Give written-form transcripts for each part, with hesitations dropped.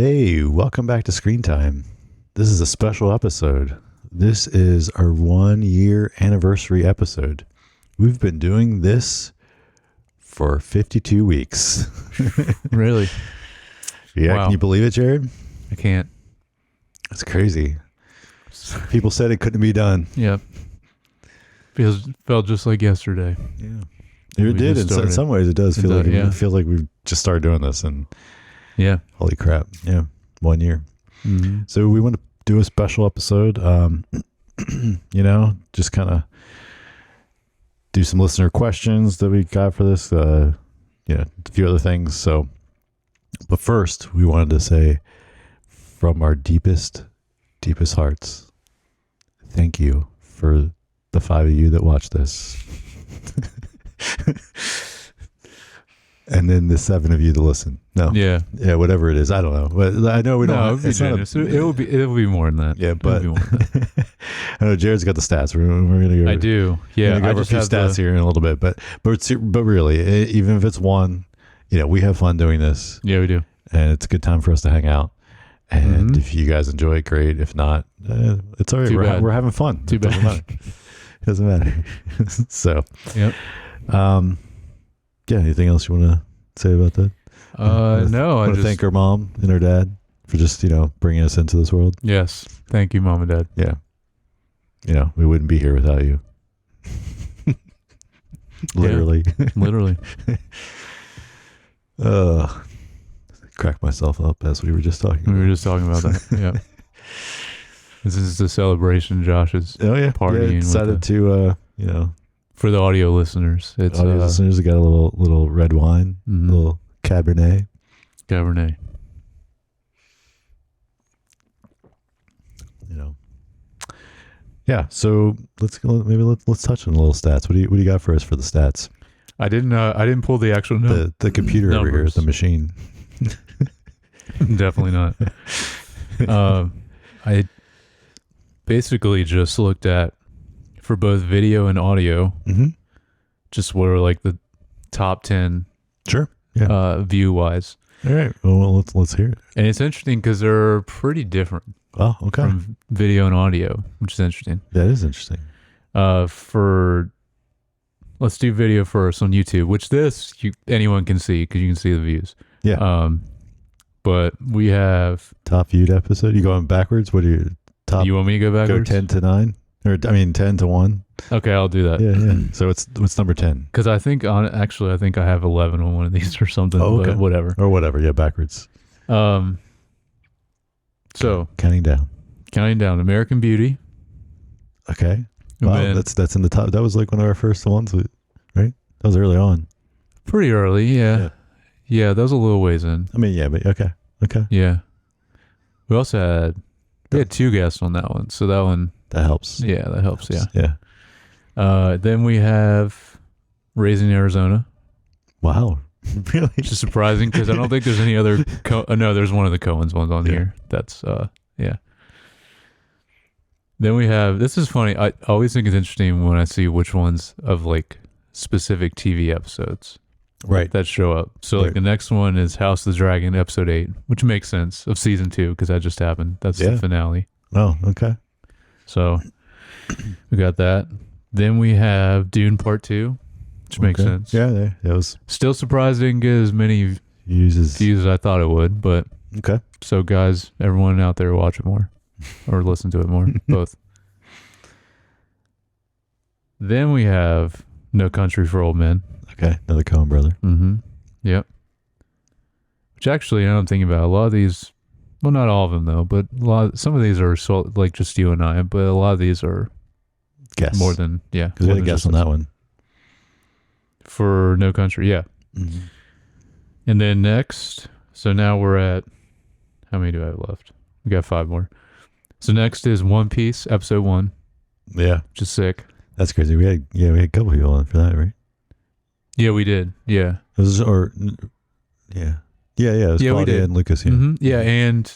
Hey, welcome back to Screen Time. This is a special episode. This is our 1-year anniversary episode. We've been doing this for 52 weeks. Really? Yeah, Wow. Can you believe it, Jared? I can't. It's crazy. People said it couldn't be done. Yeah. Felt just like yesterday. Yeah. We It did. just In started. some ways, it does It feel does, like yeah. it feels like we've just started doing this, and Yeah. holy crap. Yeah, 1 year. Mm-hmm. So we want to do a special episode, just kind of do some listener questions that we got for this, a few other things. So, but first we wanted to say from our deepest hearts, thank you for the 5 of you that watched this. And then the 7 of you that listen. No. Yeah. Yeah, whatever it is. I don't know. But I know we don't. No, it would be it's not generous. It'll be more than that. Yeah, but It'll be more than that. I know Jared's got the stats. We're gonna go. I do. Yeah. Go I over a just few have stats here in a little bit, but really, even if it's one, we have fun doing this, Yeah, we do. and it's a good time for us to hang out. And Mhm. if you guys enjoy it, great. If not, it's all right. Too bad. We're having fun. Too It doesn't bad. matter. It doesn't matter. So, Yep. Yeah. Anything else you want to say about that? No, I I want to just thank our mom and her dad for just bringing us into this world. yes. Thank you, Mom and Dad. Yeah. We wouldn't be here without you. Literally. Literally. Crack myself up as we were just talking We about. were just talking about that. Yeah. This is the celebration, Josh's. Oh yeah, partying with decided to For the audio listeners, it's audio listeners got a little red wine, mhm, little Cabernet. Cabernet. Yeah, so let's touch on a little stats. What do you got for us for the stats? I didn't pull the actual note. The computer over here, Numbers. the machine. Definitely not. I basically just looked at, for both video and audio, Mm-hmm. just what are like the top 10 Sure. Yeah. view wise. All right. Well, let's hear it. And it's interesting because they're pretty different Oh, okay. from video and audio, which is interesting. That is interesting. Let's do video first on YouTube, which anyone can see because you can see the views. Yeah. But we have. Top viewed episode. You going backwards? What are your top? You want me to go Go backwards? 10 to 9, or 10 to 1. Okay, I'll do that. Yeah. So what's number 10 Because I think I have 11 on one of these or something. Oh, okay. But whatever. or whatever? Yeah, backwards. So Counting down. counting down, American Beauty. Okay. and Wow, then that's in the top. That was like one of our first ones, right? That was early on. pretty early, yeah. Yeah, that was a little ways in. I mean, yeah, but okay. Yeah. We also had 2 guests on that one, so that one, That helps. yeah, that helps. Yeah. Yeah. Then we have Raising Arizona, Wow. Really? which is surprising because I don't think there's any other. No, there's one of the Coens ones on Yeah. here. That's yeah. Then we have. This is funny. I always think it's interesting when I see which ones of like specific TV episodes Right. that show up. So like Right. the next one is House of the Dragon, episode 8, which makes sense, of season 2 because that just happened. That's Yeah. the finale. Oh, okay. So we got that. Then we have Dune Part 2, which makes Okay. sense. Yeah, that was Still surprised it didn't get as many uses. views as I thought it would, but Okay. so guys, everyone out there, watch it more or listen to it more, both. Then we have No Country for Old Men. Okay. Another Coen brother. Mm-hmm. Yep. Which actually, now I'm thinking about, a lot of these, well, not all of them though, but some of these are like just you and I, but a lot of these are Guess. more than, yeah. Because we more had a than guess just on that one. For No Country, yeah. Mm-hmm. And then next, so now we're at, how many do I have left? We got 5 more. So next is One Piece, episode 1, Yeah. which is sick. That's crazy. We had a couple people on for that, right? Yeah, we did. Yeah. It was, yeah. Yeah. It was Yeah, we Claudia did. and Lucas. Yeah. Mm-hmm. Yeah, and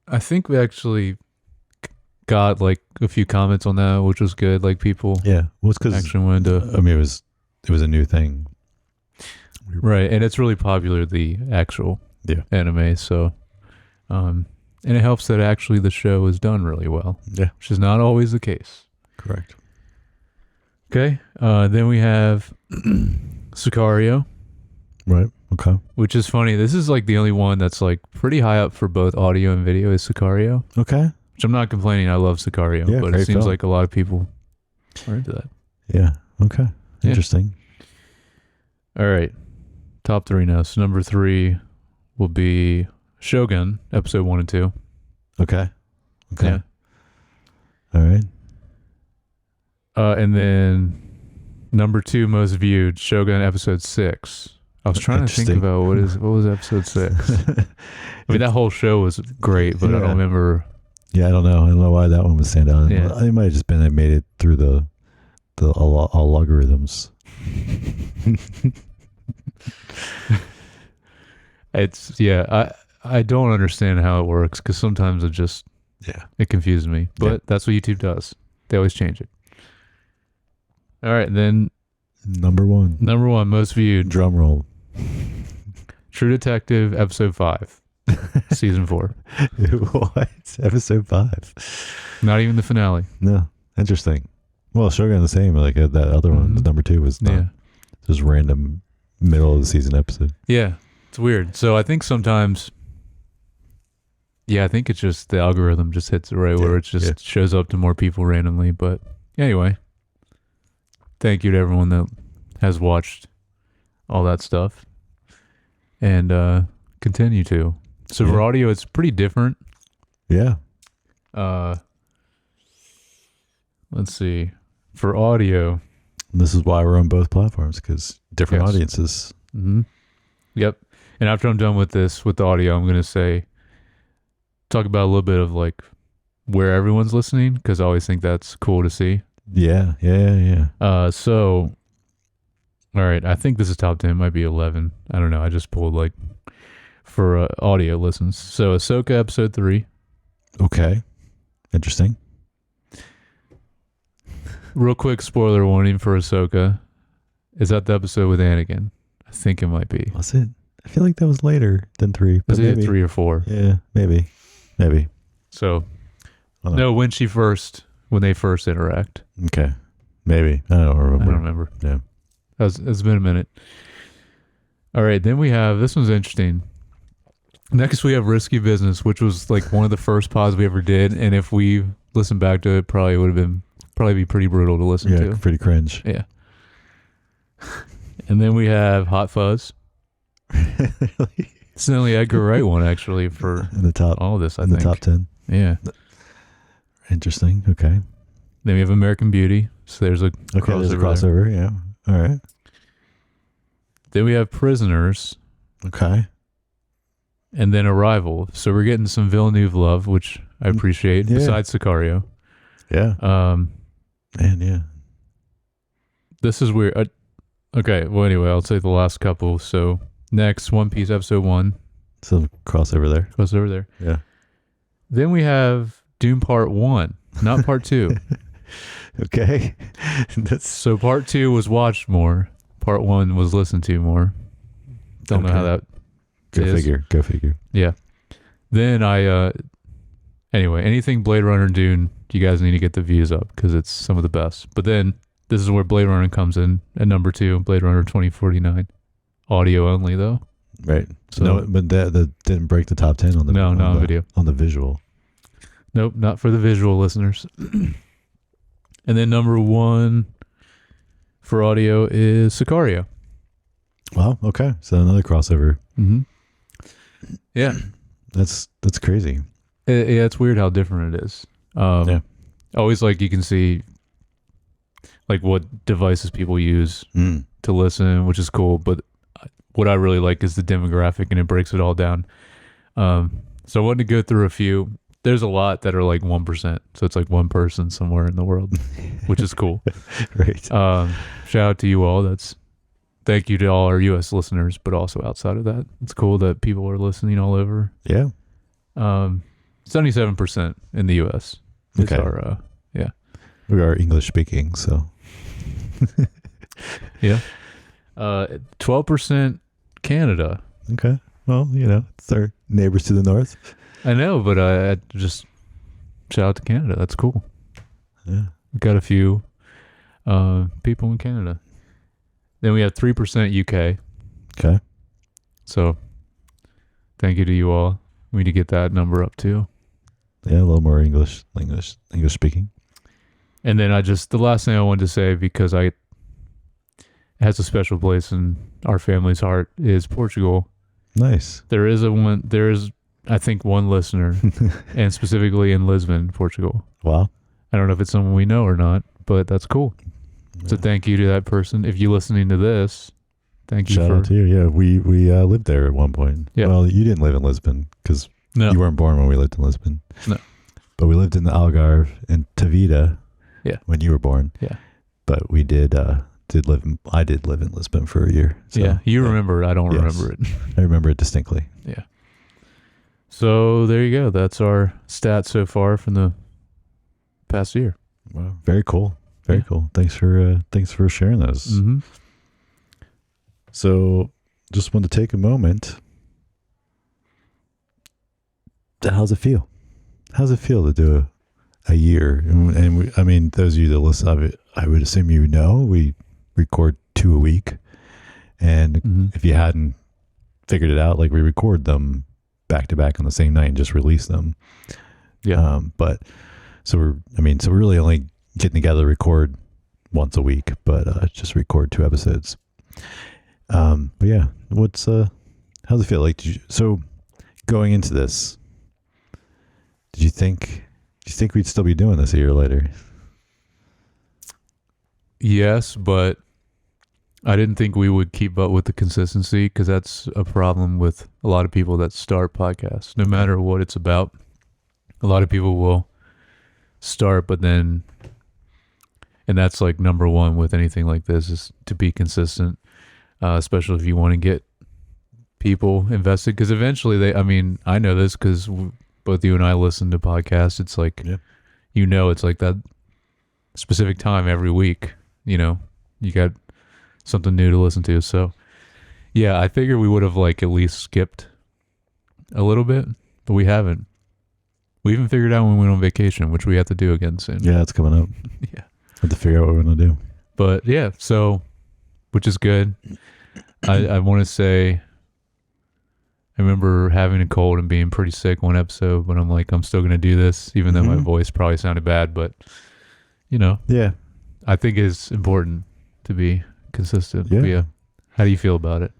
I think we actually got like a few comments on that, which was good. Like people Yeah. Well, it's because actually wanted to. I mean, it was a new thing. Right, and it's really popular, the actual Yeah. anime. So And it helps that actually the show is done really well, Yeah. which is not always the case. Correct. Okay. Then we have Sicario, Right. Okay. which is funny. This is like the only one that's like pretty high up for both audio and video is Sicario, Okay. which I'm not complaining. I love Sicario, Yeah, but it great seems film. like a lot of people are into that. Yeah. Okay. Yeah. Interesting. All right. Top 3 now. So number 3 will be Shogun, episode 1 and 2. Okay. Okay. Yeah. All right. And then number 2 most viewed, Shogun episode 6. I was trying to think Interesting. about what was episode 6. I mean, that whole show was great, but I Yeah. don't remember. Yeah, I don't know why that one would stand out. Yeah. It might have just been I made it through the algorithms. It's I don't understand how it works because sometimes it confuses me. But Yeah. that's what YouTube does. They always change it. All right, then Number 1. number 1 most viewed, Drum roll. True Detective episode 5, season 4. What? Episode 5. Not even the finale. No. Interesting. Well, Shogun the same. Like that other one, Mhm. number 2 was not Yeah. just random middle of the season episode. Yeah, it's weird. So I think sometimes, I think it's just the algorithm just hits it right where Yeah, it just shows up to more people randomly. But anyway, thank you to everyone that has watched all that stuff and continue to. So for Yeah. audio, it's pretty different. Yeah. Let's see. For audio, And this is why we're on both platforms because different Yes. audiences. Yep. And after I'm done with this, with the audio, I'm going to talk about a little bit of like where everyone's listening because I always think that's cool to see. Yeah. So, all right, I think this is top 10, it might be 11. I don't know. I just pulled like for audio listens. So Ahsoka episode 3. Okay. Interesting. Real quick spoiler warning for Ahsoka. Is that the episode with Anakin? I think it might be. Was it? I feel like that was later than 3. But Is it maybe. 3 or 4? Yeah, maybe. So, I don't know. no, when they first interact. Okay. Maybe. I don't remember. I don't remember. Yeah. It's been a minute. All right, then we have, this one's interesting. Next we have Risky Business, which was like one of the first pods we ever did, and if we listened back to it, probably be pretty brutal to listen Yeah, to. pretty cringe. Yeah. And then we have Hot Fuzz. Really? It's the only Edgar Wright one actually for In the top. all of this, I in think. the top 10. Yeah. Interesting. Okay. Then we have American Beauty. So there's a Okay. There's a crossover there. crossover. Yeah. All right. Then we have Prisoners, Okay. and then Arrival. So we're getting some Villeneuve love, which I appreciate. Yeah. Besides Sicario. Yeah. Man, yeah. This is weird. Okay, well, anyway, I'll say the last couple. So, next, One Piece Episode 1. Some crossover there. Goes over there. Yeah. Then we have Doom Part 1, not Part 2. Okay. That's So, Part 2 was watched more. Part 1 was listened to more. Don't know how that go is. figure. Go figure. Yeah. Then anyway, anything Blade Runner and Dune, you guys need to get the views up because it's some of the best. But then this is where Blade Runner comes in at number 2, Blade Runner 2049. Audio only though. Right. So No, but that didn't break the top 10 on the No, not on video. On the visual. Nope, not for the visual listeners. And then number 1 for audio is Sicario. Wow. Okay. So another crossover. Mm-hmm. Yeah. That's crazy. Yeah, it's weird how different it is. Yeah. Always like you can see like what devices people use Mm. to listen, which is cool. But what I really like is the demographic, and it breaks it all down. So I wanted to go through a few. There's a lot that are like 1%, so it's like one person somewhere in the world, which is cool. Right. Shout out to you all. Thank you to all our U.S. listeners, but also outside of that, it's cool that people are listening all over. Yeah. 77% in the U.S. is Okay. our We are English speaking, so 12% Canada. okay. Well, it's our neighbors to the north. I know, but I just shout out to Canada. That's cool. Yeah. We got a few people in Canada. Then we have 3% UK. Okay. So thank you to you all. We need to get that number up too. Yeah, a little more English speaking. And then the last thing I wanted to say, because it has a special place in our family's heart, is Portugal. Nice. There is I think one listener, and specifically in Lisbon, Portugal. Wow. I don't know if it's someone we know or not, but that's cool. So thank you to that person. If you're listening to this, thank you. Shout out to you. Yeah, we lived there at one point. Yeah. Well, you didn't live in Lisbon because No. you weren't born when we lived in Lisbon. No. But we lived in the Algarve in Tavira. Yeah. When you were born. Yeah. But we did live in Lisbon for a year. So, yeah. You remember it. I don't Yes. remember it. I remember it distinctly. Yeah. So there you go. That's our stats so far from the past year. Wow. Very cool. Very Yeah. cool. Thanks for sharing those. Mm-hmm. So just wanted to take a moment. How's it feel? How's it feel to do a year? And I mean, those of you that listen, I would assume we record 2 a week. And Mm-hmm. if you hadn't figured it out, like we record them back to back on the same night and just release them. Yeah. But so we're really only getting together to record once a week, but just record 2 episodes. But yeah, how's it feel? Like, so going into this, do you think we'd still be doing this a year later? Yes, but I didn't think we would keep up with the consistency, because that's a problem with a lot of people that start podcasts. No matter what it's about, a lot of people will start, but then, and that's like number one with anything like this, is to be consistent, especially if you want to get people invested. Because eventually I know this because both you and I listen to podcasts. It's like, Yeah. It's like that specific time every week, you got something new to listen to. So yeah, I figure we would have like at least skipped a little bit, but we haven't. We even figured out when we went on vacation, which we have to do again soon. Yeah, it's coming up. Yeah. Have to figure out what we're gonna do. But yeah, so, which is good. I want to say, I remember having a cold and being pretty sick one episode, but I'm like, I'm still going to do this, even though my Mhm. voice probably sounded bad. But, Yeah. I think it's important to be consistent. Yeah. But yeah. How do you feel about it?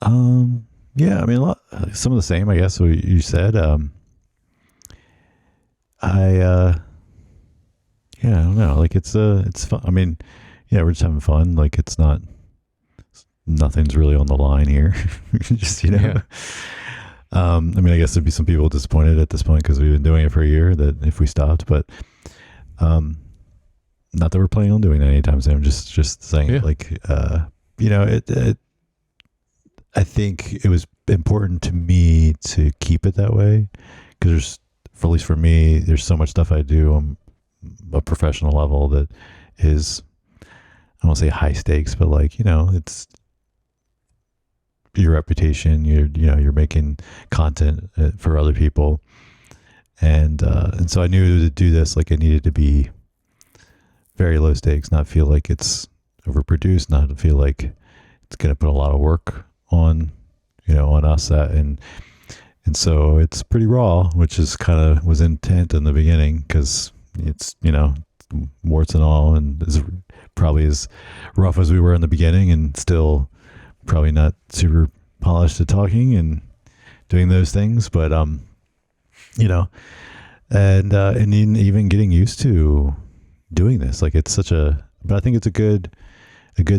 Yeah, I mean, some of the same, I guess, what you said. Yeah, I don't know. Like, it's fun. I mean, yeah, we're just having fun. Like, nothing's really on the line here. Just, Yeah. I mean, I guess there'd be some people disappointed at this point because we've been doing it for a year, that if we stopped, but, not that we're planning on doing that anytime soon. I'm just saying, Yeah. like, I think it was important to me to keep it that way, because at least for me, there's so much stuff I do on a professional level that is, I won't say high stakes, but like, it's your reputation. You're making content for other people, and so I knew to do this, like, it needed to be very low stakes, not feel like it's overproduced, not feel like it's going to put a lot of work on us, and so it's pretty raw, which is kind of was intent in the beginning, because it's warts and all, and is probably as rough as we were in the beginning, and still probably not super polished at talking and doing those things, but and even getting used to doing this, like, it's but I think it's a good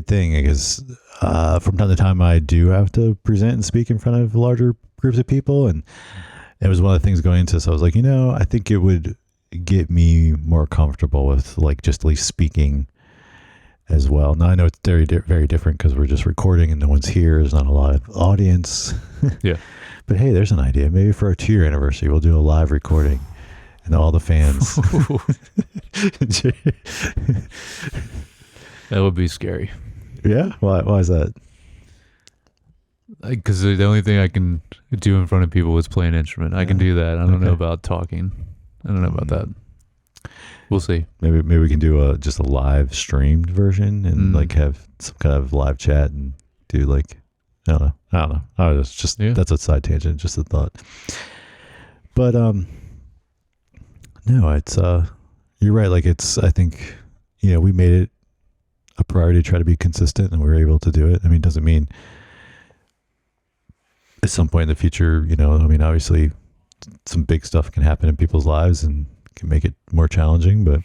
thing, because from time to time I do have to present and speak in front of larger groups of people, and it was one of the things going into this. I was like, I think it would get me more comfortable with, like, just at least speaking as well. Now I know it's very very different because we're just recording and no one's here. There's not a lot of audience. Yeah. But hey, there's an idea. Maybe for our 2-year anniversary, we'll do a live recording and all the fans. That would be scary. Yeah? Why is that? because the only thing I can do in front of people is play an instrument. I can Yeah. do that. I don't know Okay. about talking. I don't know about that. We'll see. Maybe we can do just a live streamed version and like have some kind of live chat and do like I don't know. It's just that's a side tangent, just a thought. But no, it's you're right. Like I think we made it a priority to try to be consistent, and we were able to do it. I mean, it doesn't mean at some point in the future, obviously some big stuff can happen in people's lives and can make it more challenging, but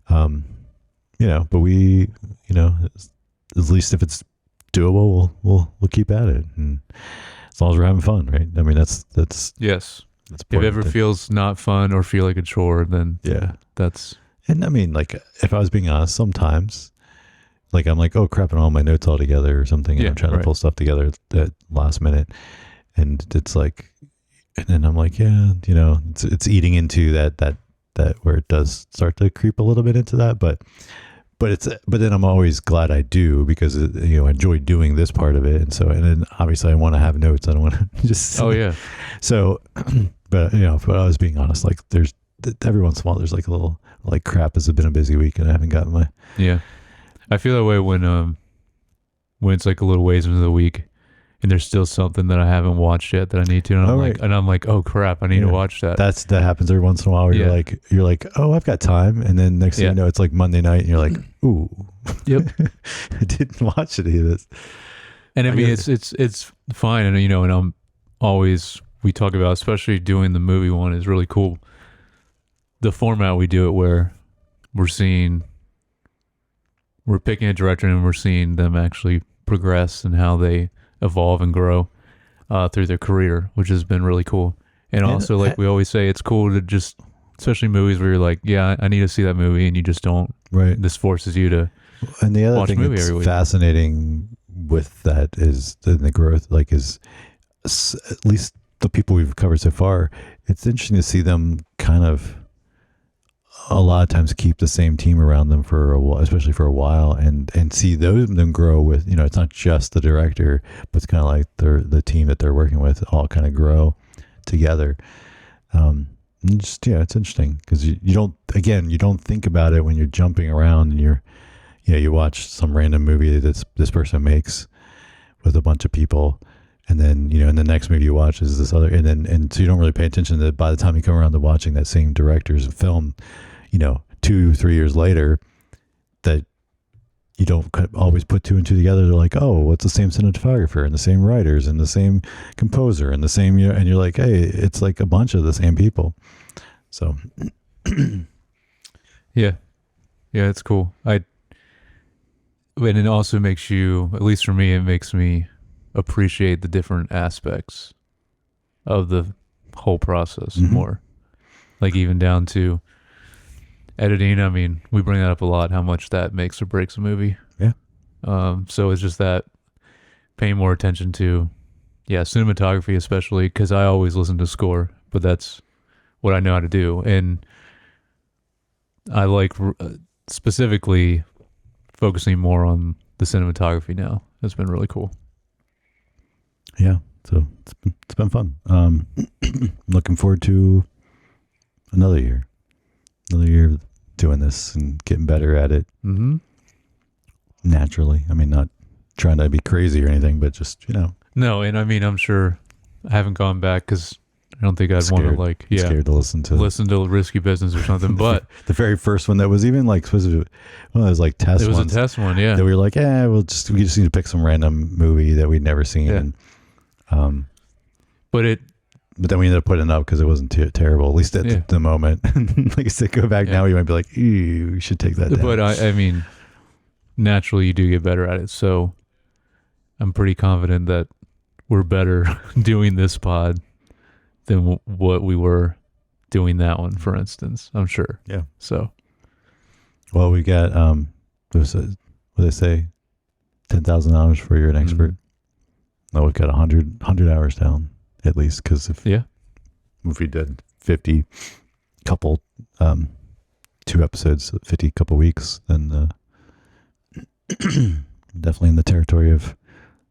but we, at least if it's doable, we'll keep at it, and as long as we're having fun, right? I mean, that's yes. that's If it ever feels not fun or feel like a chore, then that's. And I mean, like, if I was being honest, sometimes, like, I'm like, oh crap, I don't have my notes all together or something, and I'm trying to pull stuff together at last minute, and it's like, and then I'm like, it's eating into that where it does start to creep a little bit into that, but then I'm always glad I do, because I enjoy doing this part of it, and then obviously I want to have notes. I don't want to just so, but if I was being honest, like, there's every once in a while there's like a little like, crap, this has been a busy week and I haven't gotten my I feel that way when it's like a little ways into the week and there's still something that I haven't watched yet that I need to, and I'm like, oh crap, I need to watch that. That happens every once in a while where you're like, oh, I've got time, and then next thing you know, it's like Monday night and you're like, ooh, yep, I didn't watch any of this. And I mean, it's fine, and and I'm always, we talk about, especially doing the movie one is really cool. The format we do it where we're picking a director and we're seeing them actually progress and how they evolve and grow through their career, which has been really cool. And also, like we always say, it's cool to just, especially movies where you're like, yeah, I need to see that movie, and you just don't. Right. This forces you to. And the other thing that's fascinating with that is the growth, like, is at least the people we've covered so far, it's interesting to see them kind of a lot of times keep the same team around them for a while, especially for a while, and see them grow with, it's not just the director, but it's kind of like the team that they're working with all kind of grow together. It's interesting because you don't think about it when you're jumping around and you watch some random movie that this person makes with a bunch of people, and then and the next movie you watch is this other, and so you don't really pay attention that by the time you come around to watching that same director's film 2-3 years later, that you don't always put two and two together. They're like, oh, it's the same cinematographer and the same writers and the same composer and the same, and you're like, hey, it's like a bunch of the same people. So yeah, it's cool. And it also makes you, at least for me, it makes me appreciate the different aspects of the whole process more. Like, even down to editing. I mean, we bring that up a lot, how much that makes or breaks a movie. Yeah. So it's just that paying more attention to, cinematography, especially because I always listen to score, but that's what I know how to do. And I like specifically focusing more on the cinematography now. It's been really cool. Yeah. So it's been fun. Looking forward to another year doing this and getting better at it. Naturally. I mean, not trying to be crazy or anything, but just, No, and I mean, I'm sure I haven't gone back because I don't think I'd want to scared to listen to Risky Business or something. But the very first one that was even like supposed to, well, it was like test. It was a test one, yeah. That we were like, we just need to pick some random movie that we'd never seen. Yeah. And, but then we ended up putting it up because it wasn't terrible, at least at the moment. Like I said, go back now, you might be like, ew, you should take that down. But I mean, naturally you do get better at it. So I'm pretty confident that we're better doing this pod than what we were doing that one, for instance. I'm sure. Yeah. So. Well, we got, what do they say? $10,000 for you're an expert. No, we've got 100 hours down. At least, because if we did 50 couple 2 episodes, 50 couple weeks, then definitely in the territory of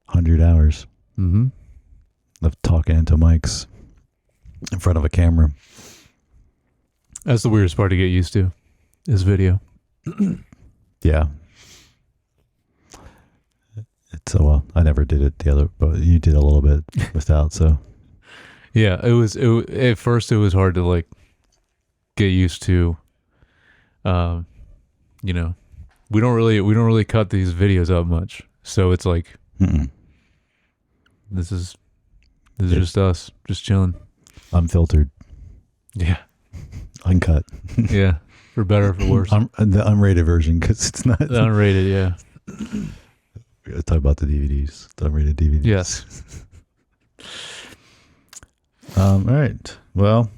100 hours. Mm-hmm. Of talking into mics in front of a camera. That's the weirdest part to get used to, is video. Yeah. It's well, I never did it the other, but you did a little bit without. So Yeah, at first it was hard to like get used to. You know, we don't really cut these videos up much, so it's like this is just us, just chilling. Unfiltered, Yeah, uncut. yeah, for better or for worse. The unrated version, because it's not The unrated, yeah. We gotta talk about the DVDs, the unrated DVDs. Yes. All right. Well,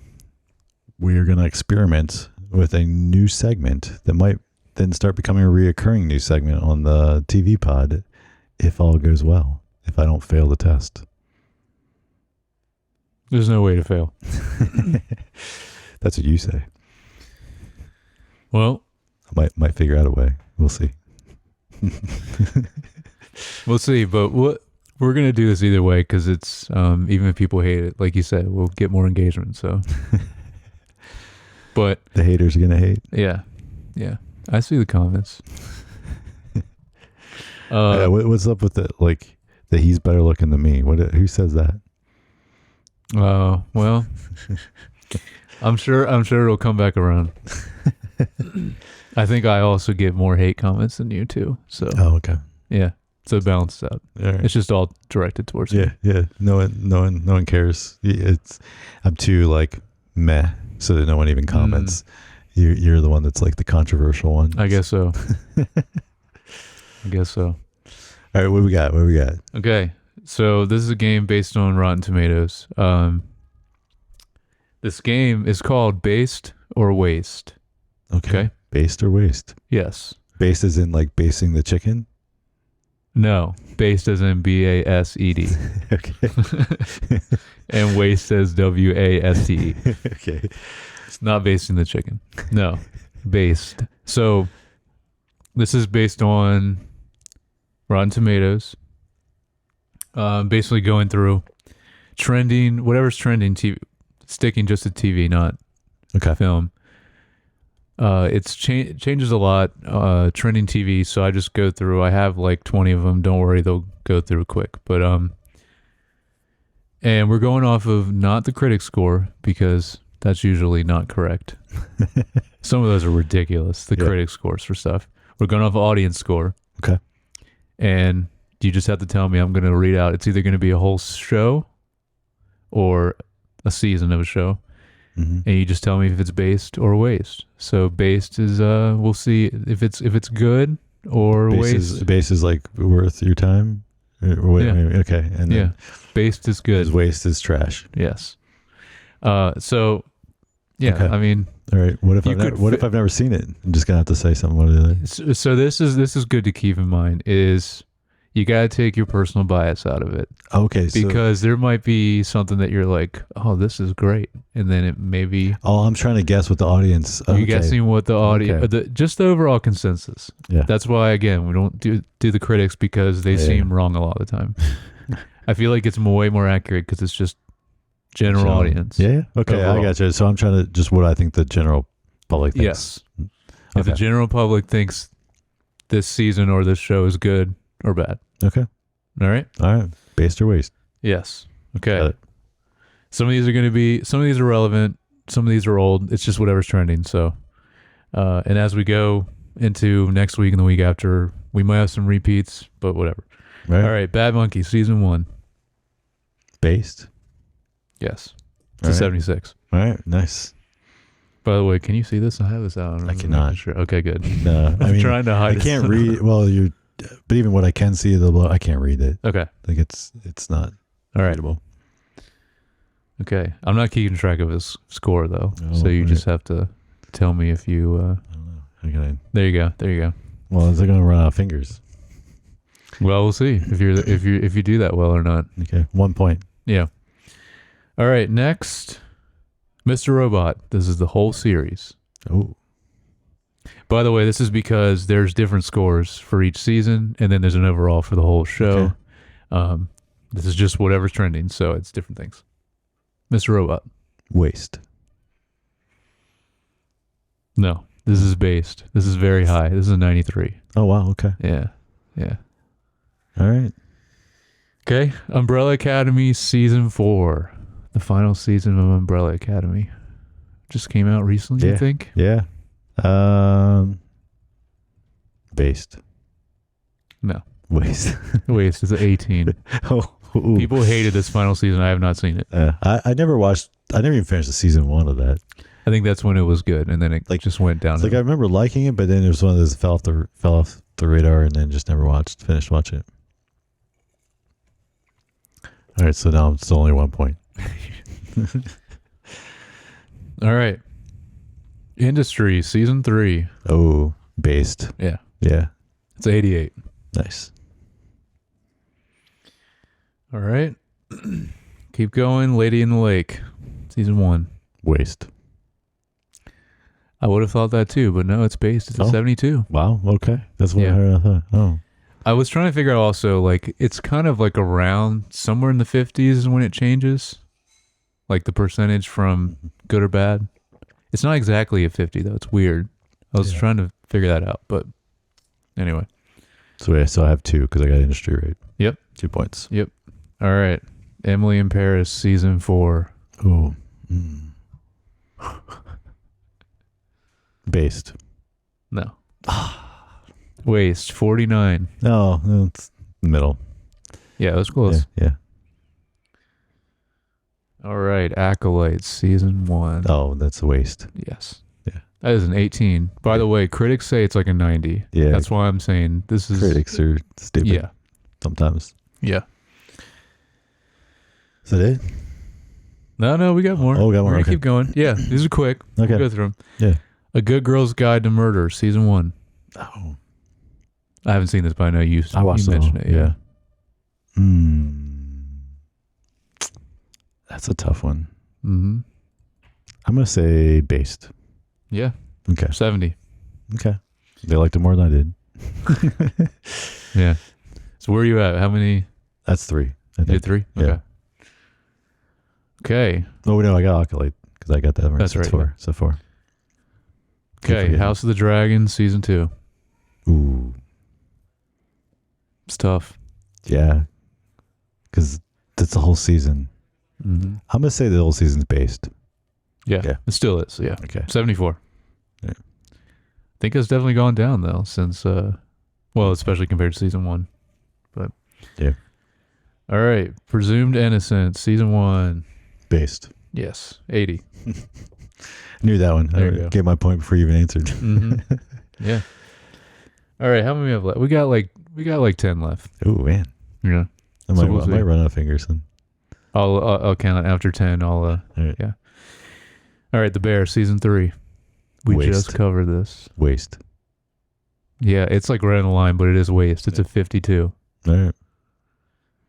we are gonna experiment with a new segment that might then start becoming a reoccurring new segment on the TV pod, if all goes well. If I don't fail the test. There's no way to fail. That's what you say. Well, I might figure out a way. We'll see. we'll see, but we're gonna do this either way because it's even if people hate it, like you said, we'll get more engagement. So, but The haters are gonna hate. yeah, I see the comments. What's up with it? Like that he's better looking than me. Who says that? Well, I'm sure it'll come back around. I think I also get more hate comments than you too. So Oh, okay. yeah, so it balances out. All right. It's just all directed towards me. Yeah. No one cares. I'm too like meh, so that no one even comments. You're the one that's like the controversial one. I guess so. All All right, what we got? Okay, so this is a game based on Rotten Tomatoes. This game is called Based or Waste. Okay. Based or waste? Yes. Based as in like basing the chicken? No. Based as in BASED. Okay. And waste as WASTE. Okay. It's not basing the chicken. No. Based. So this is based on Rotten Tomatoes. Basically going through trending, whatever's trending TV, sticking just to TV, not film. It's changes a lot, trending TV. So I just go through, I have like 20 of them. Don't worry, they'll go through quick. But, and we're going off of not the critic score because that's usually not correct. Some of those are ridiculous. The critic scores for stuff. We're going off audience score. Okay. And you just have to tell me, I'm going to read out. It's either going to be a whole show or a season of a show. Mm-hmm. And you just tell me if it's based or waste. So based is we'll see if it's good or waste. Base is like worth your time. Wait, okay, and then based is good. Waste is trash. Yes. So yeah, okay. I mean, all right. What if I've never seen it? I'm just gonna have to say something. What are they? So this is good to keep in mind. Is you got to take your personal bias out of it. Okay. Because there might be something that you're like, oh, this is great. And then it may be. Oh, I'm trying to guess what the audience. You're guessing what the audience, just the overall consensus. Yeah. That's why, again, we don't do the critics because they seem wrong a lot of the time. I feel like it's way more accurate because it's just general audience. Yeah. Okay. Overall. I got you. So I'm trying to just what I think the general public thinks. Yes. If the general public thinks this season or this show is good or bad. Okay. All right. Based or waste? Yes. Okay. Some of these are relevant. Some of these are old. It's just whatever's trending. So, and as we go into next week and the week after, we might have some repeats, but whatever. Right. All right. Bad Monkey season 1. Based? Yes. It's a 76. All right. Nice. By the way, can you see this? I have this out. I cannot. Sure. Okay, good. No. I'm trying to hide I can't read. Well, but even what I can see I can't read it. Okay. Like it's not all right. readable. Okay. I'm not keeping track of his score though. Oh, so you just have to tell me if you I don't know. There you go. Well, is it gonna run out of fingers? Well, we'll see if you do that well or not. Okay. 1 point. Yeah. All right, next Mr. Robot. This is the whole series. Oh. By the way, this is because there's different scores for each season, and then there's an overall for the whole show. Okay. This is just whatever's trending, so it's different things. Mr. Robot. Waste. No, this is based. This is very high. This is a 93. Oh, wow. Okay. Yeah. Yeah. All right. Okay. Umbrella Academy Season 4. The final season of Umbrella Academy. Just came out recently, Yeah. I think. Yeah. Based. No. Waste. Waste is an 18. Oh. Ooh. People hated this final season. I have not seen it. I never watched. I never even finished the season 1 of that. I think that's when it was good, and then it just went down. It's like I remember liking it, but then it was one of those that fell off the radar, and then just never finished watching it. All right, so now it's only 1 point. All right. Industry Season 3. Oh, based. Yeah. Yeah, It's 88. nice. All right. Keep going. Lady in the Lake. Season 1. Waste. I would have thought that too, but no, it's based. It's a 72. Wow. Okay, that's what Yeah. I heard. I thought. Oh, I was trying to figure out also, like, it's kind of like around somewhere in the 50s is when it changes. Like the percentage from good or bad. It's not exactly a 50, though. It's weird. I was Yeah. trying to figure that out, but anyway. so yeah, so I have 2 because I got industry rate. Yep. 2 points. All right. Emily in Paris, Season 4. Oh. Mm. Based. No. Waste, 49. No, it's middle. Yeah, that's close. Yeah. All right. Acolytes, Season 1. Oh, that's a waste. Yes. Yeah. That is an 18. By the way, critics say it's like a 90. Yeah. That's why I'm saying this is... Critics are stupid. Yeah. Sometimes. Yeah. Is that it? No, we got more. Oh, we got more, We're gonna okay. keep going. Yeah, these are quick. Okay. We'll go through them. Yeah. A Good Girl's Guide to Murder, Season 1. Oh. I haven't seen this, but I know you I watched you it all, mentioned it. Yeah. That's a tough one. Mm-hmm. I'm going to say based. Yeah. Okay. 70. Okay. They liked it more than I did. Yeah. So where are you at? How many? That's 3. I You think. did 3? Yeah. Okay. Okay. Oh, no, I got Acolyte because I got that. That's right, 4. yeah. So 4. Keep Okay. forgetting. House of the Dragon, Season 2. Ooh. It's tough. Yeah. Because that's the whole season. Mm-hmm. I'm going to say the whole season's based. Yeah. Yeah. It still is. Yeah. Okay. 74. Yeah. I think it's definitely gone down though since well, especially compared to Season 1. But Yeah. All right. Presumed Innocent, Season 1. Based. Yes. 80. Knew that one. There I you go. gave my point before you even answered. Mm-hmm. Yeah. All right. How many we have left? We got like 10 left. Oh, man. Yeah. I So might, we'll I might see. run out of fingers then. I'll count after 10. I'll All right. yeah. All right. The Bear, Season 3. We Waste. just covered this. Waste. Yeah. It's like right on the line, but it is waste. It's a 52. All right.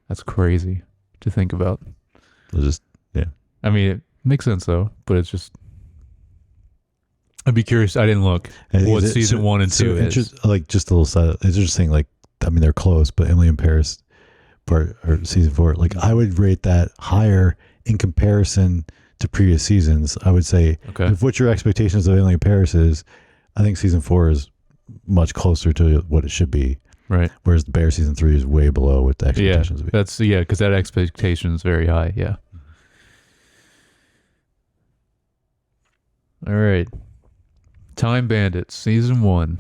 That's crazy to think about. We'll just, I mean, it makes sense though, but it's just. I'd be curious. I didn't look I think what it's- Season 1 and 2 is. Like just a little side. It's interesting. Like, I mean, they're close, but Emily in Paris part or season 4, like I would rate that higher in comparison to previous seasons. I would say Okay. if what your expectations of Emily in Paris is, I think season 4 is much closer to what it should be. Right. Whereas the Bear season 3 is way below what the expectations would be. That's because that expectation is very high. Yeah. All right. Time Bandits, Season 1.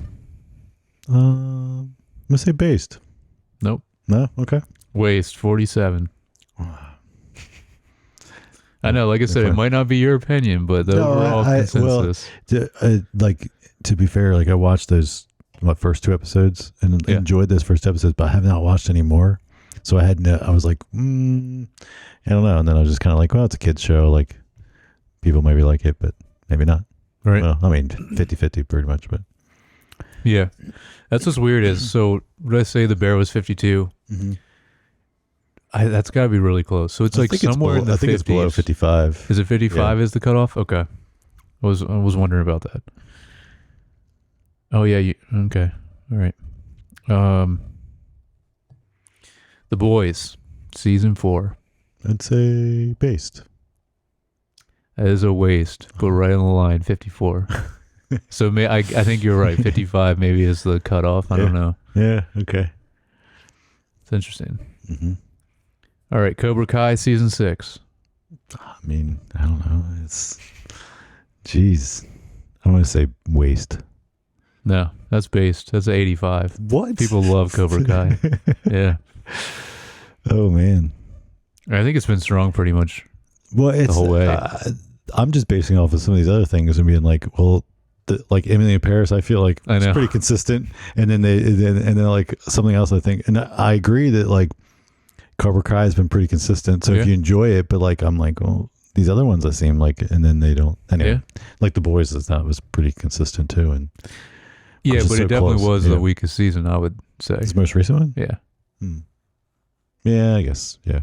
I'm gonna say based. Nope. No, okay. Waste, 47. I know, like I said, it might not be your opinion, but the No, overall well, consensus. Like to be fair, like I watched those first 2 episodes and Yeah. enjoyed those first episodes, but I have not watched any more. So I was like, I don't know, and then I was just kind of like, well, it's a kids show, like people maybe like it, but maybe not. Right. Well, I mean, 50-50 pretty much, but Yeah. That's what's weird is, so would I say the Bear was 52? That's got to be really close. So it's I like think it's somewhere below, in the I think 50s. it's below 55. Is it 55 is the cutoff? Okay. I was wondering about that. Oh yeah, okay. All right. The Boys, season 4. I'd say based. That is a waste. Go right on the line, 54. So I think you're right. 55 maybe is the cutoff. I don't know. Yeah. Okay. It's interesting. Mm-hmm. All right, Cobra Kai season 6. I mean, I don't know. It's, jeez. I don't want to say waste. No, that's based. That's 85. What? People love Cobra Kai. Yeah. Oh man. I think it's been strong pretty much. Well, it's the whole way. I'm just basing off of some of these other things and being like, well, like Emily in Paris, I feel like it's pretty consistent, and then like something else. I think, and I agree that like Cobra Kai has been pretty consistent. So if you enjoy it, but like I'm like, well, these other ones I seem like, and then they don't. Anyway, like The Boys, I thought was pretty consistent too, and yeah, but it definitely was the weakest season, I would say. It's the most recent one. Yeah. Yeah, I guess. Yeah.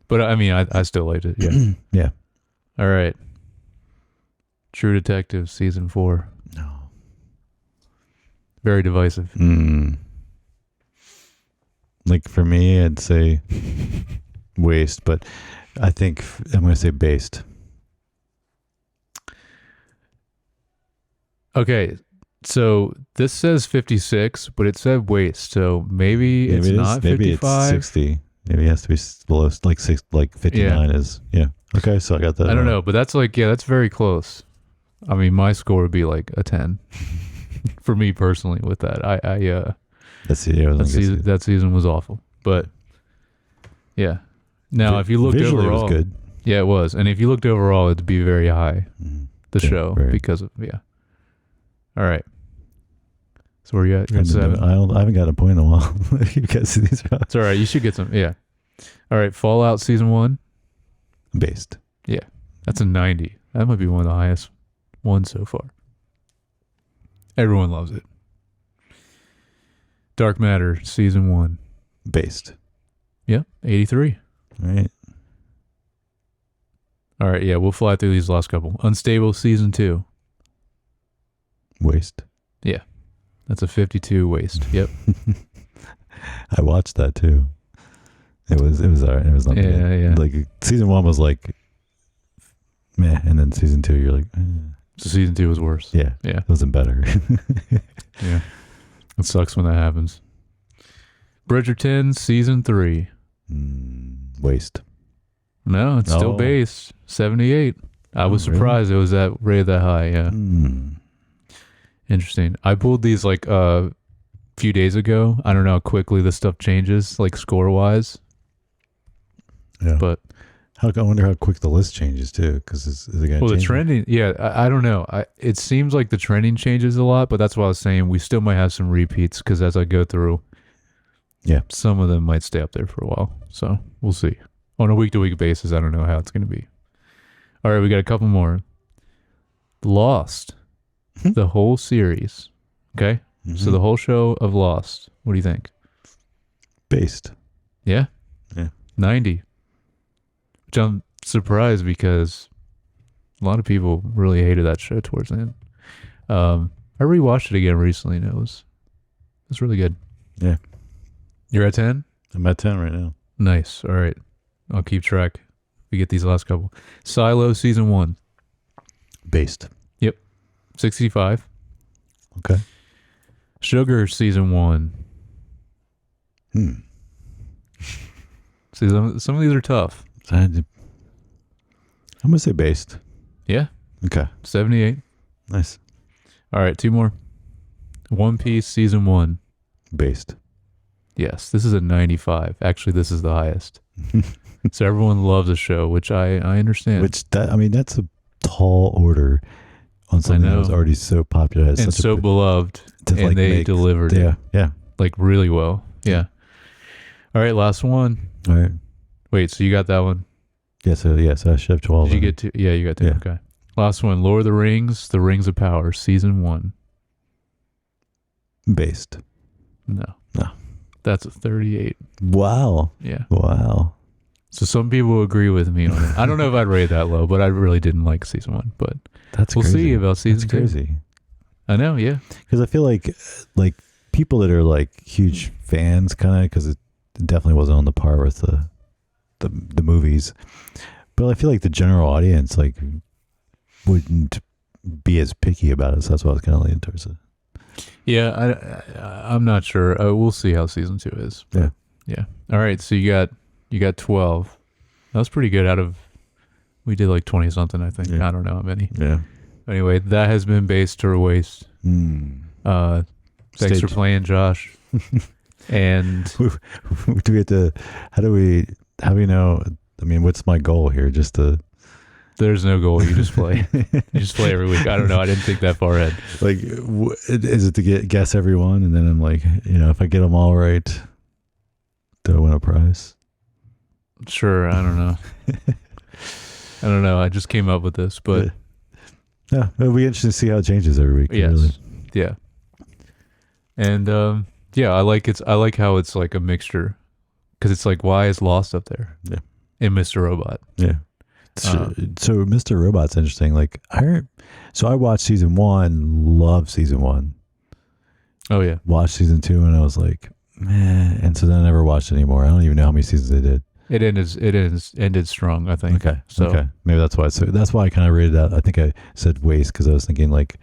But I mean, I still liked it. Yeah. Yeah. All right. True Detective season 4. No. Very divisive. Like for me, I'd say waste, but I think I'm going to say based. Okay. So this says 56, but it said waste. So maybe it's not 55. Maybe it's 60. Maybe it has to be below like 59 is. Yeah. Okay. So I got that. I don't know, but that's like, that's very close. I mean, my score would be like a 10 for me personally with that. That season was awful, but yeah. Now, if you looked visually overall, it was good. Yeah, it was. And if you looked overall, it'd be very high, the show, because of, All right. So where you at? You're at 7. I haven't got a point in a while. You guys see these? It's all right. You should get some. Yeah. All right. Fallout season 1. Based. Yeah. That's a 90. That might be one of the highest ones so far. Everyone loves it. Dark Matter season 1. Based. Yeah. 83. Right. All right. Yeah. We'll fly through these last couple. Unstable season 2. Waste. Yeah. That's a 52 waste. Yep. I watched that too. It was all right. It was not bad. Yeah. Like season 1 was like meh, and then season 2 you're like So season 2 was worse. Yeah. Yeah. It wasn't better. Yeah. It sucks when that happens. Bridgerton season 3. Waste. No, it's still based. 78. I was surprised it was rated that high. Yeah. Interesting. I pulled these like a few days ago. I don't know how quickly this stuff changes, like score wise. Yeah. But I wonder how quick the list changes too, because is it going to change? The trending, I don't know. It seems like the trending changes a lot, but that's what I was saying. We still might have some repeats because as I go through, some of them might stay up there for a while. So we'll see. On a week-to-week basis, I don't know how it's going to be. All right, we got a couple more. Lost. The whole series. Okay? So the whole show of Lost. What do you think? Based. Yeah? Yeah. 90. Which I'm surprised because a lot of people really hated that show towards the end. I rewatched it again recently and it was really good. Yeah. You're at 10? I'm at 10 right now. Nice. All right. I'll keep track. We get these last couple. Silo season 1. Based. 65. Okay. Sugar season 1. See, some of these are tough. I'm going to say based. Yeah. Okay. 78. Nice. All right, 2 more. One Piece season 1. Based. Yes, this is a 95. Actually, this is the highest. So everyone loves the show, which I understand. That's a tall order on something that was already so popular and so beloved, and they delivered it. Yeah. Like really well. Yeah. All right, last one. All right. Wait, so you got that one? Yeah, so I should have 12. Did you get 2? Yeah, you got 2. Yeah. Okay. Last one, Lord of the Rings, The Rings of Power, season 1. Based. No. No. That's a 38. Wow. Yeah. Wow. So some people agree with me on it. I don't know if I'd rate that low, but I really didn't like season 1. But we'll see about season 2. Crazy. I know, yeah. Because I feel like people that are like huge fans, kind of, because it definitely wasn't on the par with the the movies, but I feel like the general audience like wouldn't be as picky about it. So that's why I was kind of leaning towards it. Yeah, I'm not sure. We'll see how season 2 is. Yeah. Yeah. All right. So you got 12. That was pretty good. We did like 20 something, I think. Yeah. I don't know how many. Yeah. Anyway, that has been Based or Waste. Thanks Stay for playing, Josh. And do we have to? How do we know? I mean, what's my goal here? Just to there's no goal. You just play. You just play every week. I don't know. I didn't think that far ahead. like, is it to guess everyone, and then I'm like, if I get them all right, do I win a prize? Sure. I don't know. I don't know. I just came up with this, but yeah, it'll be interesting to see how it changes every week. yes, Really. yeah, and yeah, I like how it's like a mixture, because it's like, why is Lost up there? Yeah. And Mr. Robot. Yeah. So Mr. Robot's interesting. Like I watched season 1, loved season 1. Oh yeah. Watched season 2, and I was like, man. And so then I never watched it anymore. I don't even know how many seasons they did. It ended strong, I think. Okay. So okay. Maybe that's why. So that's why I kind of rated that. I think I said waste because I was thinking like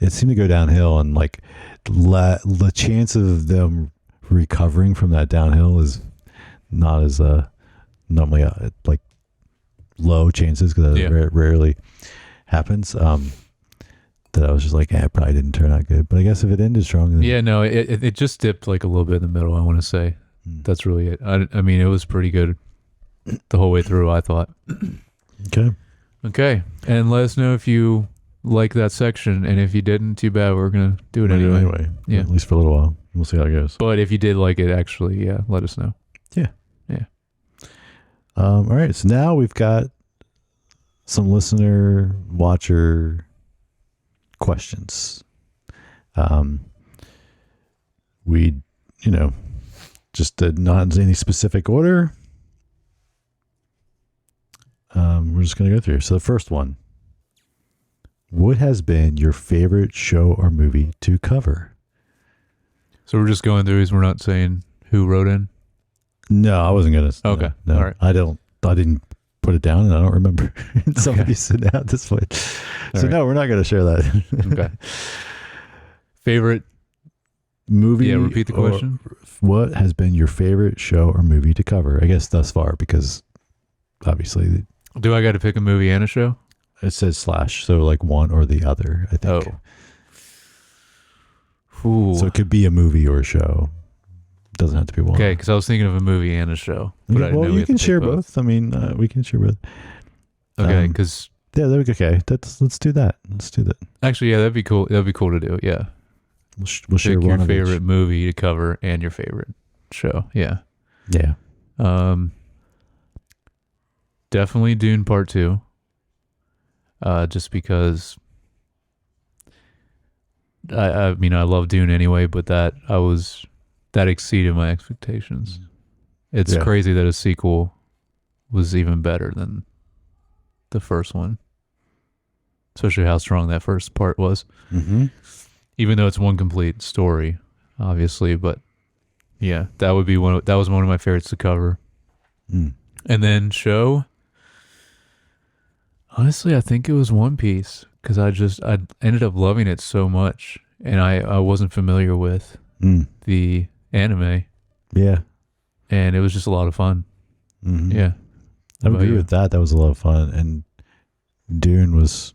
it seemed to go downhill, and like the chance of them recovering from that downhill is not as normally like low chances, because that rarely happens. That I was just like, it probably didn't turn out good. But I guess if it ended strong, then yeah, no, it just dipped like a little bit in the middle, I want to say. That's really it. I mean, it was pretty good the whole way through, I thought. Okay. And let us know if you like that section, and if you didn't, too bad. We're gonna do it anyway. Yeah, at least for a little while. We'll see how it goes. But if you did like it, actually, yeah, let us know. Yeah. All right. So now we've got some listener watcher questions. We, just not in any specific order. We're just going to go through. So the first one: what has been your favorite show or movie to cover? So we're just going through these. We're not saying who wrote in. No, I wasn't going to. Okay. No, all right. I didn't put it down, and I don't remember somebody said that at this point. All So right. no, we're not going to share that. Okay. Favorite movie? Yeah, repeat the or question. What has been your favorite show or movie to cover? I guess thus far, because obviously Do I got to pick a movie and a show? it says /, so like one or the other, I think. Ooh. So it could be a movie or a show. Doesn't have to be one. Okay, because I was thinking of a movie and a show. But I didn't know we you had can to pick share both. I mean, we can share both. Okay, because Yeah, that'd be okay. Let's do that. Let's do that. actually, yeah, that'd be cool. That'd be cool to do. Yeah, We'll share pick one your of each. favorite movie to cover and your favorite show. Yeah. Yeah. Definitely Dune Part 2. Just because I mean, I love Dune anyway, but that exceeded my expectations. It's Yeah. crazy that a sequel was even better than the first one, especially how strong that first part was. Mm-hmm. Even though it's one complete story, obviously, but yeah, that was one of my favorites to cover. Mm. And then show, honestly, I think it was One Piece, because I ended up loving it so much, and I wasn't familiar with the anime, Yeah. and it was just a lot of fun. Mm-hmm. Yeah, I would agree with that. That was a lot of fun, and Dune was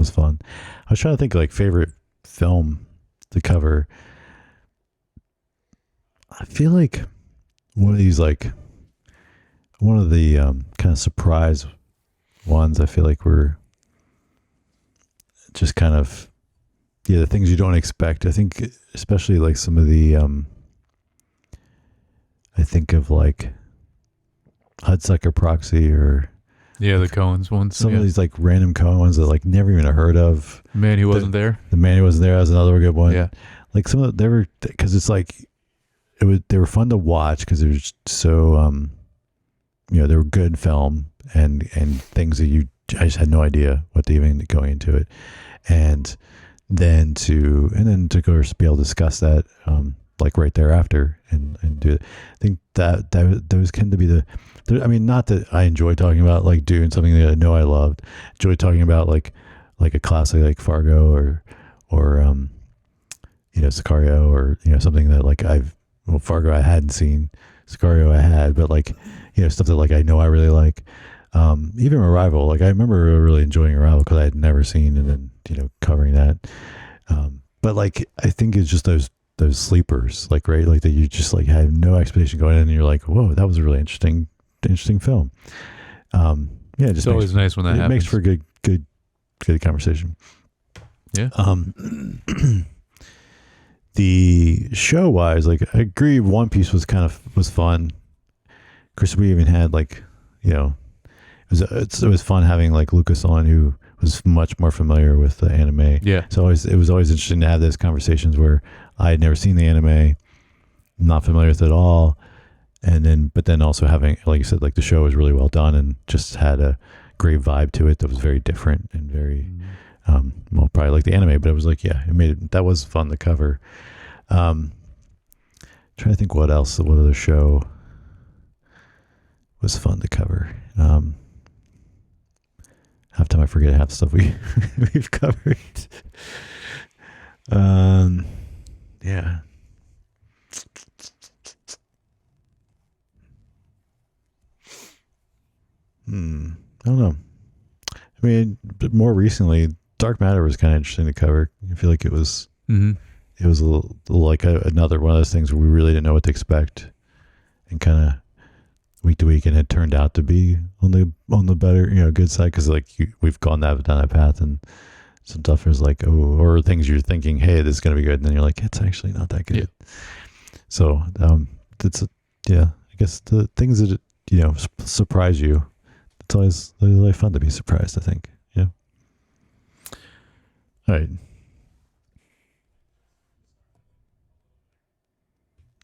fun. I was trying to think like favorite film to cover. I feel like one of the kind of surprise ones. I feel like were just kind of the things you don't expect. I think especially like some of the I think of like Hudsucker Proxy or yeah, the Coens ones. some of these like random Coen ones that like never even heard of. Man Who Wasn't There. The Man Who Wasn't There was another good one. Yeah, Like some of they were, because it's like they were fun to watch because they were just so they were good film and things that I just had no idea what to even going into it, and then to go be able to discuss that like right thereafter and do it. I think that those tend to be the I mean, not that I enjoy talking about like doing something that I know I loved. Enjoy talking about like a classic like Fargo or Sicario, or something that like Fargo I hadn't seen, Sicario I had, but like stuff that like I know I really like. Even Arrival, like I remember really enjoying Arrival because I had never seen, and then covering that. But like I think it's just those sleepers, like, right, like that you just like have no expectation going in, and you're like, whoa, that was a really interesting film. Yeah, It's always nice when that happens. It makes for good conversation. Yeah. The show wise, like I agree, One Piece was fun. Of course, we even had like, it was fun having like Lucas on, who was much more familiar with the anime. Yeah. So it was always interesting to have those conversations where I had never seen the anime, not familiar with it at all. But then also having, like you said, like the show was really well done and just had a great vibe to it that was very different and very, probably like the anime, but it was like, yeah, that was fun to cover. Trying to think what other show was fun to cover. Half time I forget half the stuff we've covered. Yeah. I don't know. I mean, but more recently, Dark Matter was kind of interesting to cover. I feel like it was it was a little like another one of those things where we really didn't know what to expect, and kind of week to week, and it turned out to be on the better, good side, because like we've gone down that path, and some stuff is like, or things you're thinking, hey, this is gonna be good, and then you're like, it's actually not that good. Yeah. So I guess the things that surprise you, it's always really fun to be surprised, I think. Yeah. All right.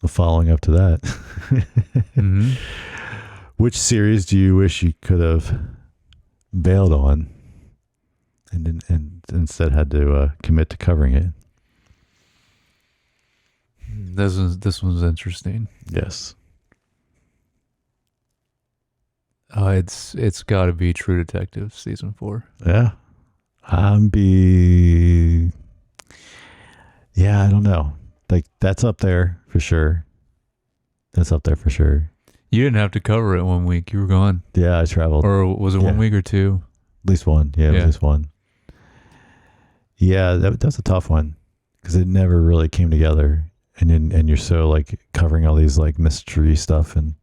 The following up to that. Which series do you wish you could have bailed on and instead had to commit to covering it? This one's interesting. Yes. It's got to be True Detective season 4. Yeah. I don't know. Like that's up there for sure. You didn't have to cover it 1 week. You were gone. Yeah, I traveled. Or was it 1 week or 2? At least one. Yeah, at least one. Yeah, that's a tough one because it never really came together, and you're so like covering all these like mystery stuff, and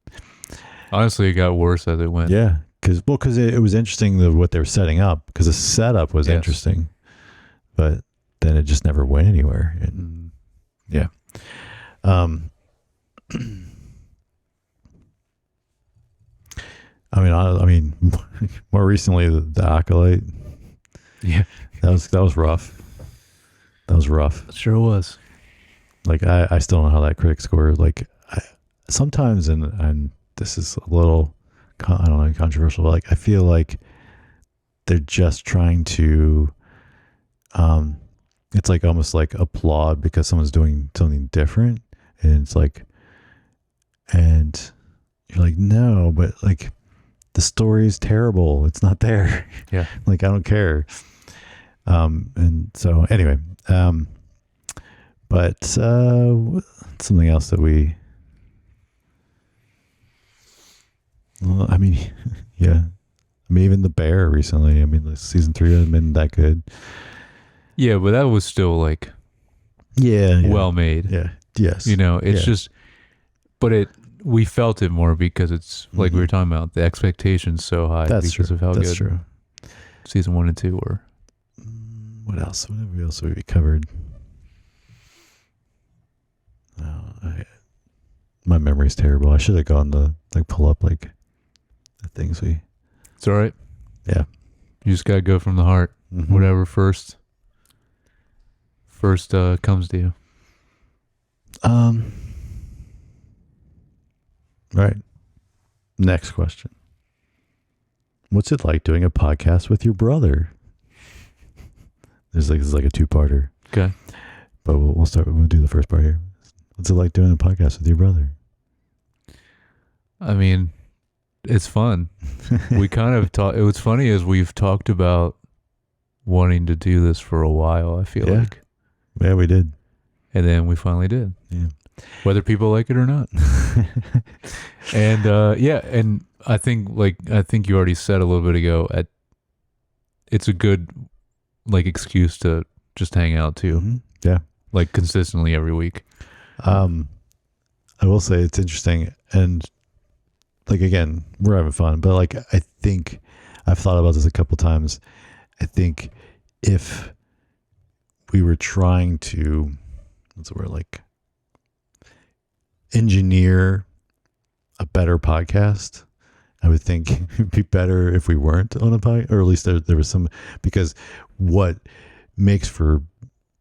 honestly, it got worse as it went. Yeah, because it was interesting what they were setting up, because the setup was interesting, but then it just never went anywhere. Yeah. I mean, more recently the Acolyte. Yeah, that was rough. It sure was. Like I still don't know how that critic scored. Like sometimes, and this is a little, I don't know, controversial, but like I feel like they're just trying to, it's like almost like applaud because someone's doing something different, and it's like, and you're like, no, but like the story is terrible. It's not there. Yeah. Like I don't care. And so anyway, but something else that yeah. I mean, even The Bear recently. I mean, season 3 hasn't been that good. Yeah, but that was still like, well made. Yeah. Yes. It's just, but we felt it more because it's like we were talking about, the expectations so high because of how good season 1 and 2 were. What else? What else have we covered? My memory's terrible. I should have gone to pull up the things we. It's all right. Yeah. You just gotta go from the heart. Whatever first comes to you. All right. Next question. What's it like doing a podcast with your brother? This is like a 2-parter. Okay. But we'll do the first part here. What's it like doing a podcast with your brother? I mean, it's fun. We kind of talk. It was funny as we've talked about wanting to do this for a while. I feel Yeah. like, Yeah, we did. and then we finally did. Yeah. Whether people like it or not. And and I think you already said a little bit ago. It's a good excuse to just hang out too, Mhm. Yeah. like consistently every week. I will say it's interesting, and like again, we're having fun, but like I think I've thought about this a couple times. I think if we were trying to, what's the word, like engineer a better podcast, I would think it'd be better if we weren't on a podcast, or at least there was some, because what makes for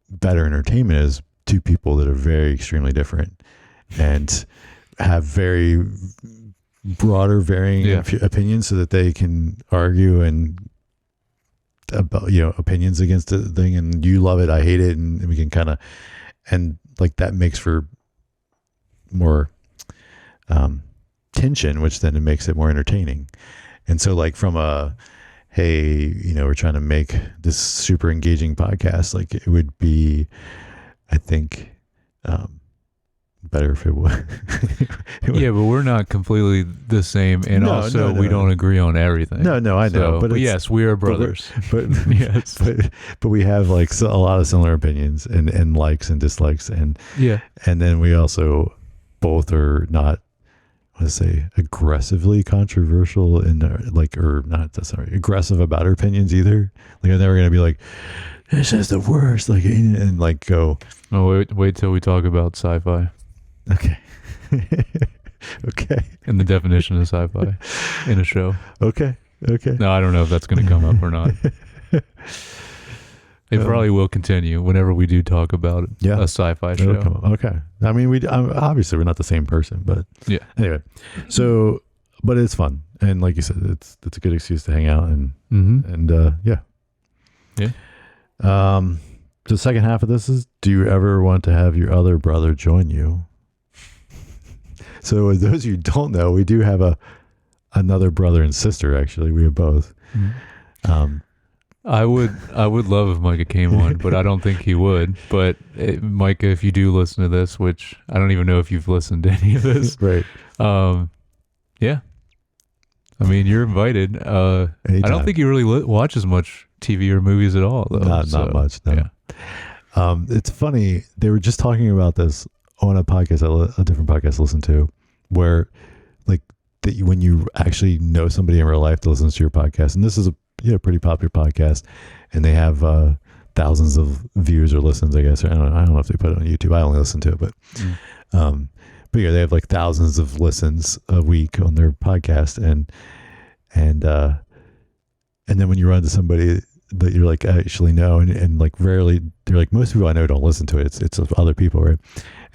better entertainment is two people that are very extremely different and have very broader varying opinions, so that they can argue and about opinions against the thing, and you love it, I hate it, and we can kind of, and like that makes for more tension, which then it makes it more entertaining. And so like from a, hey, we're trying to make this super engaging podcast, like it would be, I think, better if it would. Yeah, but we're not completely the same, and also we don't agree on everything. No, I know, but yes, we are brothers. But yes, but we have like a lot of similar opinions and likes and dislikes, and and then we also both are not, let's say, aggressively controversial in or not necessarily aggressive about our opinions either. Like I'm never gonna be like, this is the worst, like, and like go. Oh, wait till we talk about sci-fi. Okay. Okay. And the definition of sci-fi in a show. Okay. No, I don't know if that's going to come up or not. It probably will continue whenever we do talk about a sci-fi show. Okay. I mean, obviously we're not the same person, but yeah. Anyway, so, but it's fun, and like you said, it's a good excuse to hang out and yeah. The second half of this is: do you ever want to have your other brother join you? So, those of you who don't know, we do have another brother and sister. Actually, we have both. Mm-hmm. I would love if Micah came on, but I don't think he would. But Micah, if you do listen to this, which I don't even know if you've listened to any of this, right? Yeah. I mean, you're invited. I don't think you really watch as much TV or movies at all, though. Not much. No. Yeah. It's funny. They were just talking about this on a podcast, a different podcast I listened to, where like when you actually know somebody in real life that listens to your podcast, and this is a pretty popular podcast, and they have thousands of views or listens, I guess. I don't know if they put it on YouTube. I only listen to it, but yeah, they have like thousands of listens a week on their podcast, and then when you run into somebody that you're like, I actually know, and like rarely, they're like, most people I know don't listen to it. It's other people, right?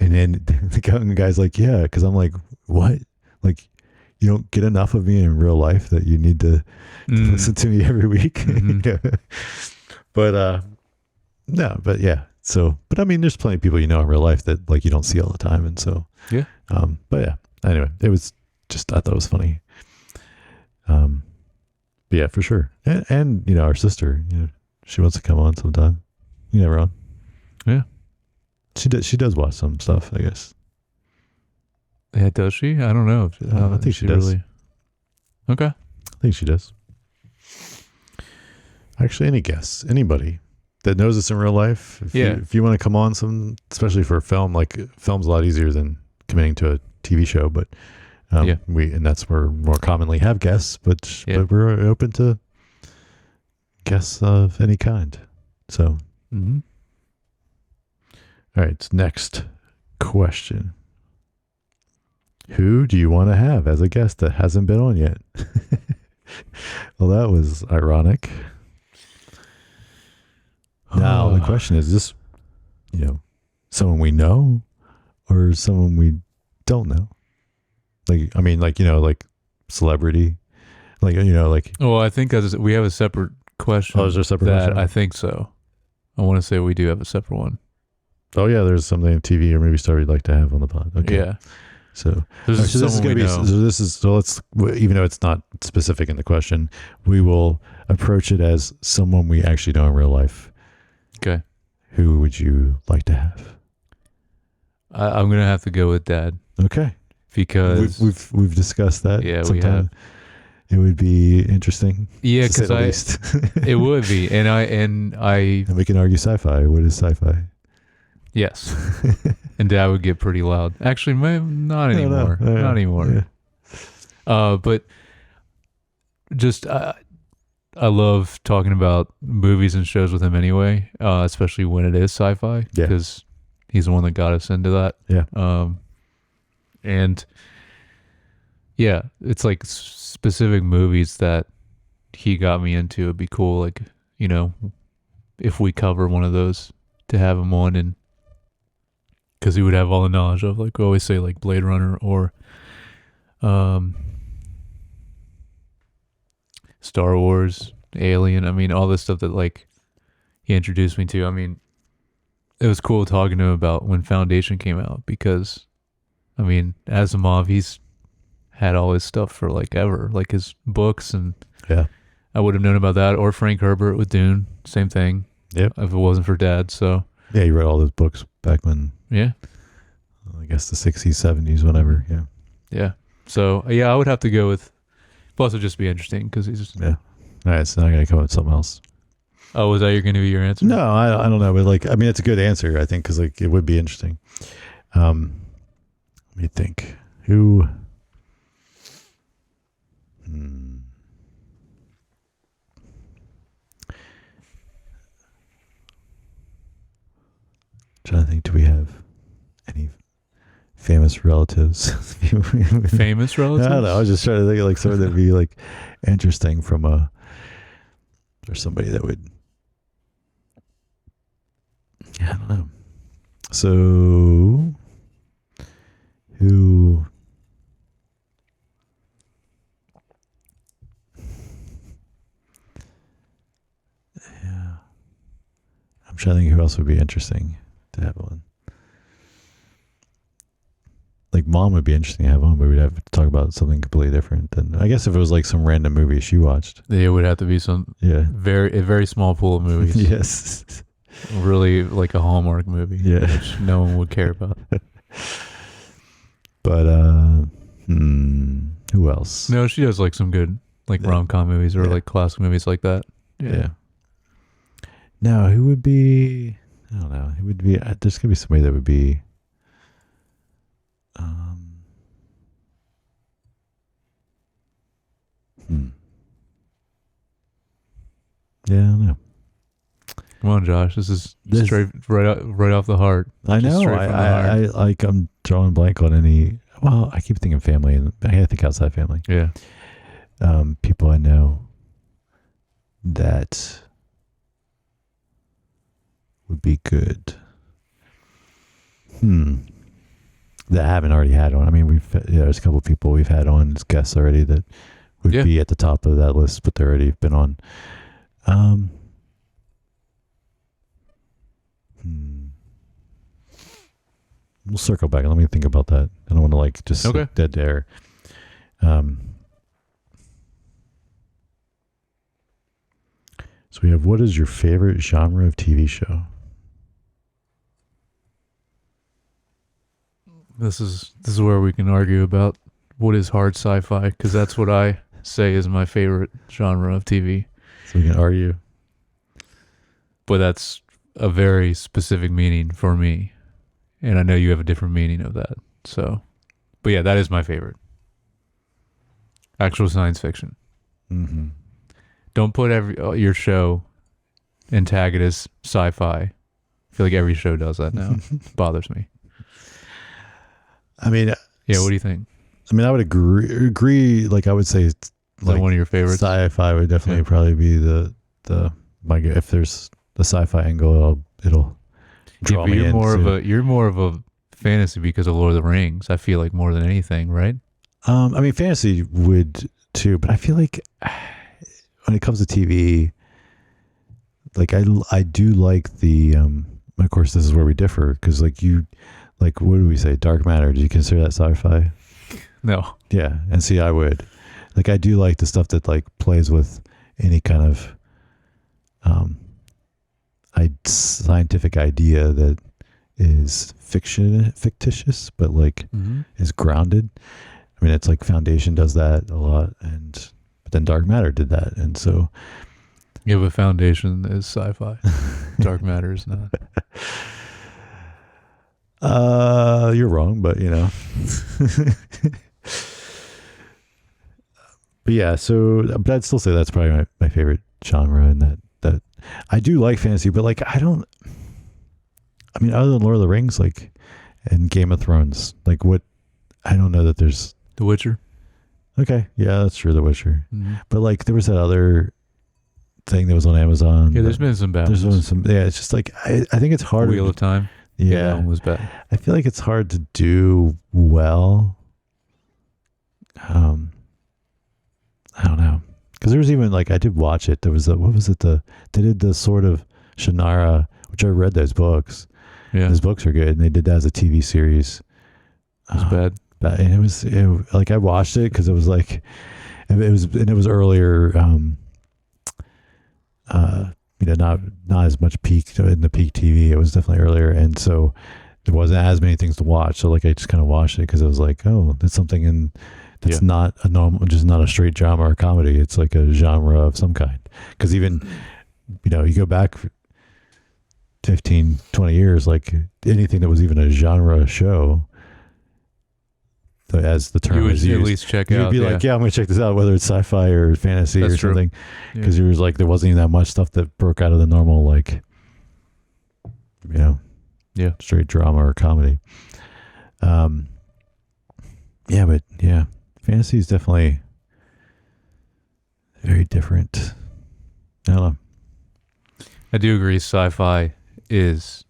And then the guy's like, yeah, because I'm like, what? Like, you don't get enough of me in real life that you need to listen to me every week. Mm-hmm. But no, but yeah. So, but I mean, there's plenty of people in real life that like you don't see all the time, and so yeah. But yeah. Anyway, it was just, I thought it was funny. But yeah, for sure. And our sister, she wants to come on sometime. You never on. Yeah. She does watch some stuff, I guess. Yeah, does she? I don't know. I think she does. Really... Okay. I think she does. Actually, any guests, anybody that knows us in real life, if you want to come on especially for a film, like film's a lot easier than committing to a TV show, but and that's where we more commonly have guests, but we're open to guests of any kind. So, All right, next question. Who do you want to have as a guest that hasn't been on yet? Well, that was ironic. Now, the question is this, someone we know or someone we don't know? Like, I mean, like, like celebrity, like, like. Well, I think we have a separate question. Oh, is there a separate question? I think so. I want to say we do have a separate one. Oh, yeah, there's something TV or movie star we'd like to have on the pod. Okay. Yeah. So, This is this is someone going we to be. know. So this is. So let's. Even though it's not specific in the question, we will approach it as someone we actually know in real life. Okay. Who would you like to have? I'm gonna have to go with Dad Okay. because We've discussed that. Yeah, we sometime. have. It would be interesting. yeah, to say because the least. it would be, and I And we can argue sci-fi. What is sci-fi? yes, and Dad would get pretty loud. Actually, not I don't know. anymore. Not anymore. Yeah. But just I love talking about movies and shows with him anyway, especially when it is sci-fi, Yeah. because he's the one that got us into that. Yeah. And yeah, it's like specific movies that he got me into. It'd be cool, like, you know, if we cover one of those, to have him on, and because he would have all the knowledge of, like we always say, like Blade Runner or Star Wars, Alien. I mean, all this stuff that like he introduced me to. I mean, it was cool talking to him about when Foundation came out, because I mean, Asimov, he's had all his stuff for like ever, like his books, and Yeah. I would have known about that. Or Frank Herbert with Dune, same thing. Yep. If it wasn't for Dad, so Yeah, you read all those books back when, yeah, I guess, the 60s, 70s, whatever. Yeah. yeah. So yeah, I would have to go with. Plus, it'd just be interesting because he's just. Yeah. All right, so now I got to come up with something else. Oh, was that going to be your answer? No, I don't know, but like, I mean, it's a good answer, I think, because like it would be interesting. Let me think. Who? Trying to think, do we have any famous relatives? Famous relatives? I don't know. I was just trying to think of like something that'd be like interesting from or somebody that would. Yeah, I don't know. So, who? Yeah, I'm trying to think who else would be interesting to have on. Like Mom would be interesting to have on, but we'd have to talk about something completely different. Than I guess if it was like some random movie she watched. It would have to be some Yeah. a very small pool of movies. Yes. Really like a Hallmark movie. Yeah. Which no one would care about. But who else? No, she does like some good like Yeah. rom-com movies or Yeah. like classic movies like that. Yeah. No, who would be? I don't know. Who would be? There's gonna be somebody that would be. Yeah, I don't know. Come on, Josh. This is straight right off the heart. I Just know. straight from the heart. I like. I'm drawing blank on any. Well, I keep thinking family, and I gotta think outside family. Yeah. People I know that would be good. That I haven't already had on. I mean, there's a couple of people we've had on as guests already that would be at the top of that list, but they're already been on. We'll circle back. Let me think about that. I don't want to like just like dead air. So we have, what is your favorite genre of TV show? This is where we can argue about what is hard sci-fi, because that's what I say is my favorite genre of TV. So we can argue. But that's a very specific meaning for me. And I know you have a different meaning of that. So, but yeah, that is my favorite. Actual science fiction. Mm-hmm. Don't put your show and tag it as sci-fi. I feel like every show does that now. Bothers me. I mean, yeah. What do you think? I mean, I would agree. Like, I would say, is that one of your favorites? Sci-fi would definitely probably be if there's the sci-fi angle, it'll draw me in. You're more of a fantasy because of Lord of the Rings. I feel like more than anything, right? I mean, fantasy would too, but I feel like when it comes to TV, like I do like the. Of course, this is where we differ, because like, what do we say? Dark Matter. Do you consider that sci-fi? No. Yeah, and see, I would. Like, I do like the stuff that like plays with any kind of scientific idea that is fictitious, but like is grounded. I mean, it's like Foundation does that a lot, but then Dark Matter did that, and so Yeah, but Foundation is sci-fi. Dark Matter is not. You're wrong, but you know. But yeah, but I'd still say that's probably my favorite genre, and that I do like fantasy, but like I mean, other than Lord of the Rings, like, and Game of Thrones, like what, I don't know that there's. The Witcher. Okay, yeah, that's true, The Witcher. Mm-hmm. But like there was that other thing that was on Amazon. Yeah, there's been some bad ones. There's been some, yeah, it's just like, I think it's hard. Wheel of Time. Yeah, that one was bad. I feel like it's hard to do well. I don't know. Because there was even like, I did watch it. There was they did the Sword of Shannara, which I read those books. Yeah. Those books are good. And they did that as a TV series. It was bad. And it was like, I watched it because it was like, it was earlier, not as much peak in the peak TV. It was definitely earlier. And so there wasn't as many things to watch. So like, I just kind of watched it because I was like, oh, that's something that's not a normal, just not a straight drama or comedy. It's like a genre of some kind. Because even, you go back 15, 20 years, like anything that was even a genre show, as the term is used, you would at least check out. You'd be like, yeah, I'm going to check this out, whether it's sci-fi or fantasy or something. Because there was like, there wasn't even that much stuff that broke out of the normal, like, straight drama or comedy. Fantasy is definitely very different. I don't know. I do agree. Sci-fi is.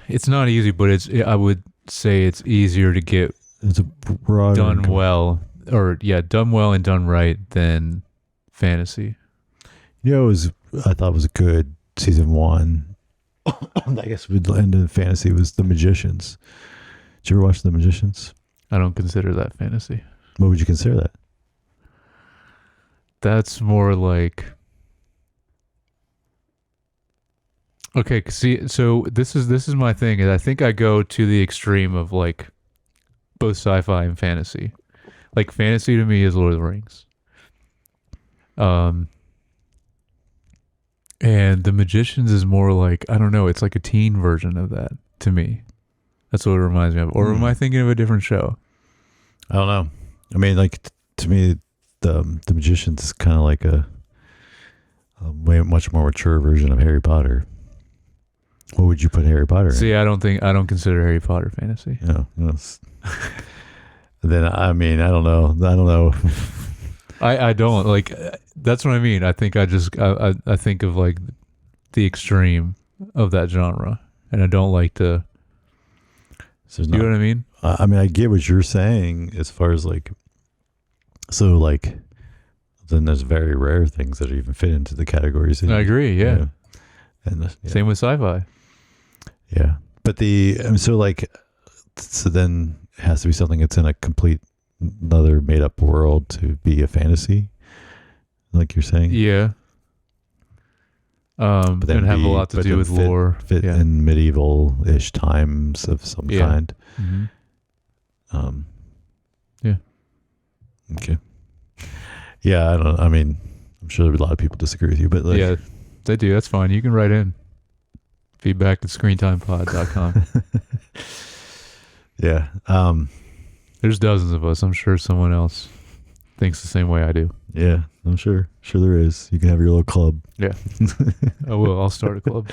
It's not easy, but I would say it's easier to get done well and done right than fantasy. I thought was a good season 1. I guess we'd end in fantasy was The Magicians. Did you ever watch The Magicians? I don't consider that fantasy. What would you consider that? That's more like. Okay, see, so this is my thing, and I think I go to the extreme of like both sci-fi and fantasy. Like fantasy to me is Lord of the Rings. And The Magicians is more like, I don't know, it's like a teen version of that to me. That's what it reminds me of. Or am I thinking of a different show? I don't know. I mean, like to me, the Magicians is kind of like a way much more mature version of Harry Potter. What would you put Harry Potter in? See, I don't consider Harry Potter fantasy. No. Then I mean, I don't know. I don't like. That's what I mean. I think I think of like the extreme of that genre, and I don't like to. So you know what I mean? I mean, I get what you're saying as far as like. So like, then there's very rare things that even fit into the categories. I agree. Yeah. And same with sci-fi. Yeah, but so then it has to be something that's in a complete another made up world to be a fantasy, like you're saying. Yeah. But then have a lot to do with lore. Fit in medieval-ish times of some kind. Mm-hmm. Yeah. Okay. Yeah, I mean, I'm sure there'll be a lot of people disagree with you, but like, yeah, they do. That's fine. You can write in. Feedback at screentimepod.com. Yeah. There's dozens of us. I'm sure someone else thinks the same way I do. Yeah, I'm sure. Sure there is. You can have your little club. Yeah. I will. I'll start a club.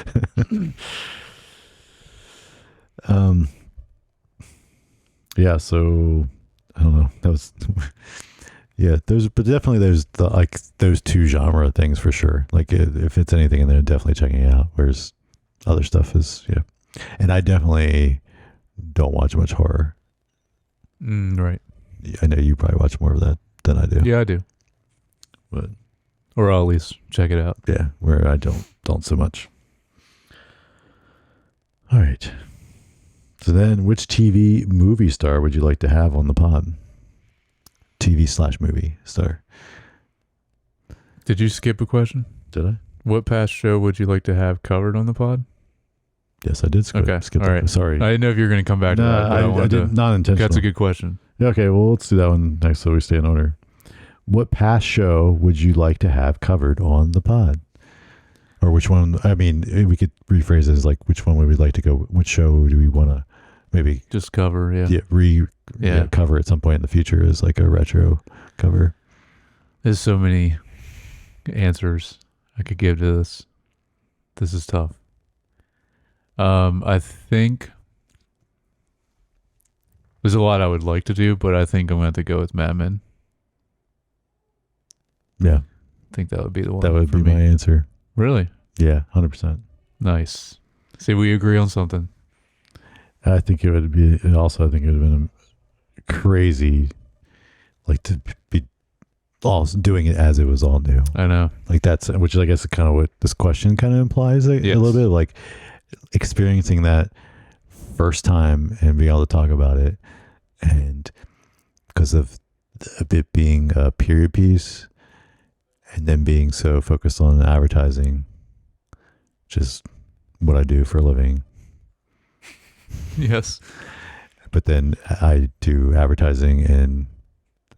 Yeah, so I don't know. That was but definitely there's those two genre things for sure. Like if it's anything in there, definitely checking it out. Whereas other stuff is and I definitely don't watch much horror. Right. I know you probably watch more of that than I do. Yeah, I do. But or I'll at least check it out. Yeah, where I don't so much. All right. So then, which TV movie star would you like to have on the pod? TV/movie star. Did you skip a question? Did I? What past show would you like to have covered on the pod? Yes, I did skip Okay. skip All that. right. Sorry. I didn't know if you were going to come back to No, that. But I did not intentionally. That's a good question. Yeah, okay, well, let's do that one next so we stay in order. What past show would you like to have covered on the pod? Or which one? I mean, we could rephrase it as like, which one would we like to go? Which show do we want to maybe Just cover, yeah. cover at some point in the future as like a retro cover? There's so many answers I could give to this. This is tough. I think there's a lot I would like to do, but I think I'm going to have to go with Mad Men. Yeah, I think that would be the one. that would for be me. my answer. Really? Yeah, 100%. Nice. See, we agree on something. I think it would be, and also I think it would have been crazy, like to be all doing it as it was all new. I know. Like that's, which I guess is kind of what this question kind of implies a little bit, like experiencing that first time and being able to talk about it. And because of it being a period piece and then being so focused on advertising, which is what I do for a living. Yes. But then I do advertising in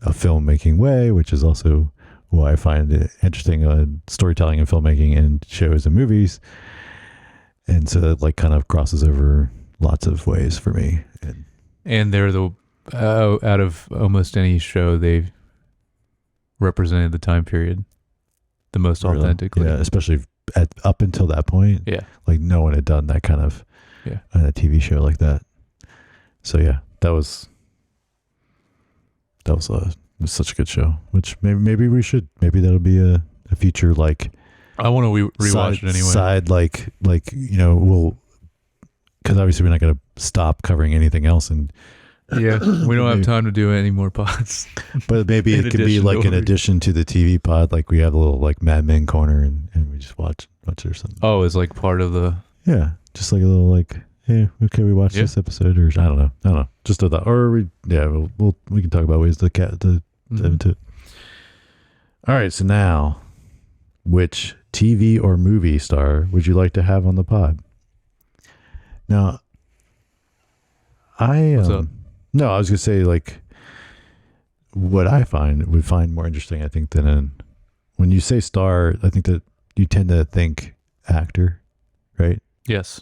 a filmmaking way, which is also why I find it interesting, storytelling and filmmaking in shows and movies. And so it like kind of crosses over lots of ways for me. And they're the out of almost any show, they've represented the time period the most Really? authentically. Yeah, especially up until that point. Yeah. Like no one had done that kind of a TV show like that. So yeah, that was such a good show. Which maybe we should, maybe that'll be a future like. I want to rewatch it anyway. Side like we'll, because obviously we're not going to stop covering anything else, and yeah, we don't have time to do any more pods. but maybe it could be like an addition to the TV pod, like we have a little like Mad Men corner, and we just watch it or something. Oh, it's like part of the just like a little like, hey, okay, we watch this episode, or I don't know, just a thought, or we can talk about ways to dive into it. All right, so now, which TV or movie star would you like to have on the pod? Now, What's up? No, I was gonna say like what I would find more interesting, I think, than when you say star, I think that you tend to think actor, right? Yes.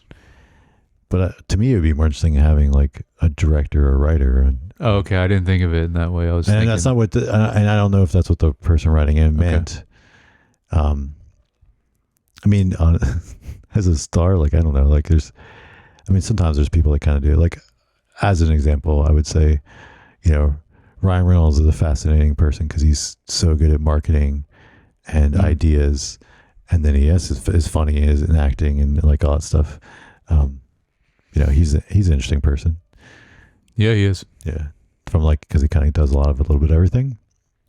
But to me, it would be more interesting having like a director or writer. Oh, okay. I didn't think of it in that way. I was thinking, That's not what, and I don't know if that's what the person writing it meant. I mean, as a star, like, I don't know, like sometimes there's people that kind of do it. Like, as an example, I would say, Ryan Reynolds is a fascinating person because he's so good at marketing and ideas. And then he has his funny is in acting and like all that stuff. He's an interesting person. Yeah, he is. Yeah. From like, because he kind of does a little bit of everything.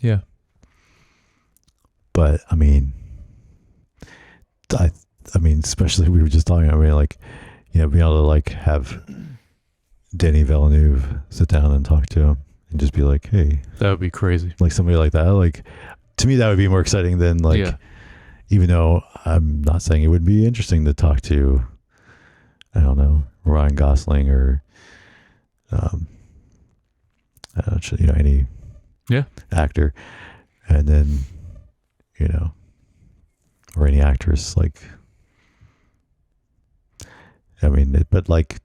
Yeah. But I mean, especially we were just talking about, like, being able to like have Denis Villeneuve sit down and talk to him and just be like, hey, That would be crazy. like somebody like that. Like, to me, that would be more exciting than like, even though I'm not saying it would be interesting to talk to, I don't know, Ryan Gosling or, any actor, and then, or any actress, like, I mean, but like,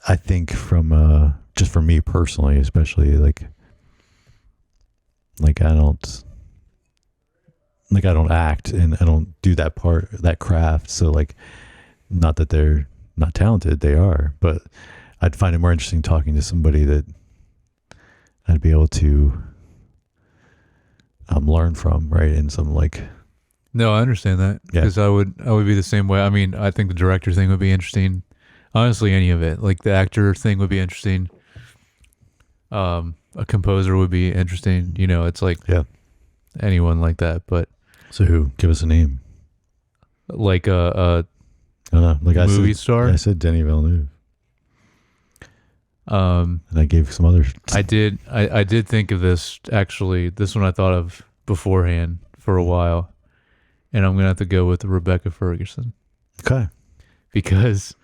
I think from, just for me personally, especially like I don't act and I don't do that craft. So like, not that they're not talented, they are, but I'd find it more interesting talking to somebody that I'd be able to learn from, right? And some like, No, I understand that because I would be the same way. I mean, I think the director thing would be interesting. Honestly, any of it, like the actor thing would be interesting. A composer would be interesting. It's like anyone like that. But so who? Give us a name. like a I don't know. Like movie star. I said Denny Villeneuve. And I gave some other. I did think of this, actually. This one I thought of beforehand for a while. And I'm going to have to go with Rebecca Ferguson. Okay. Because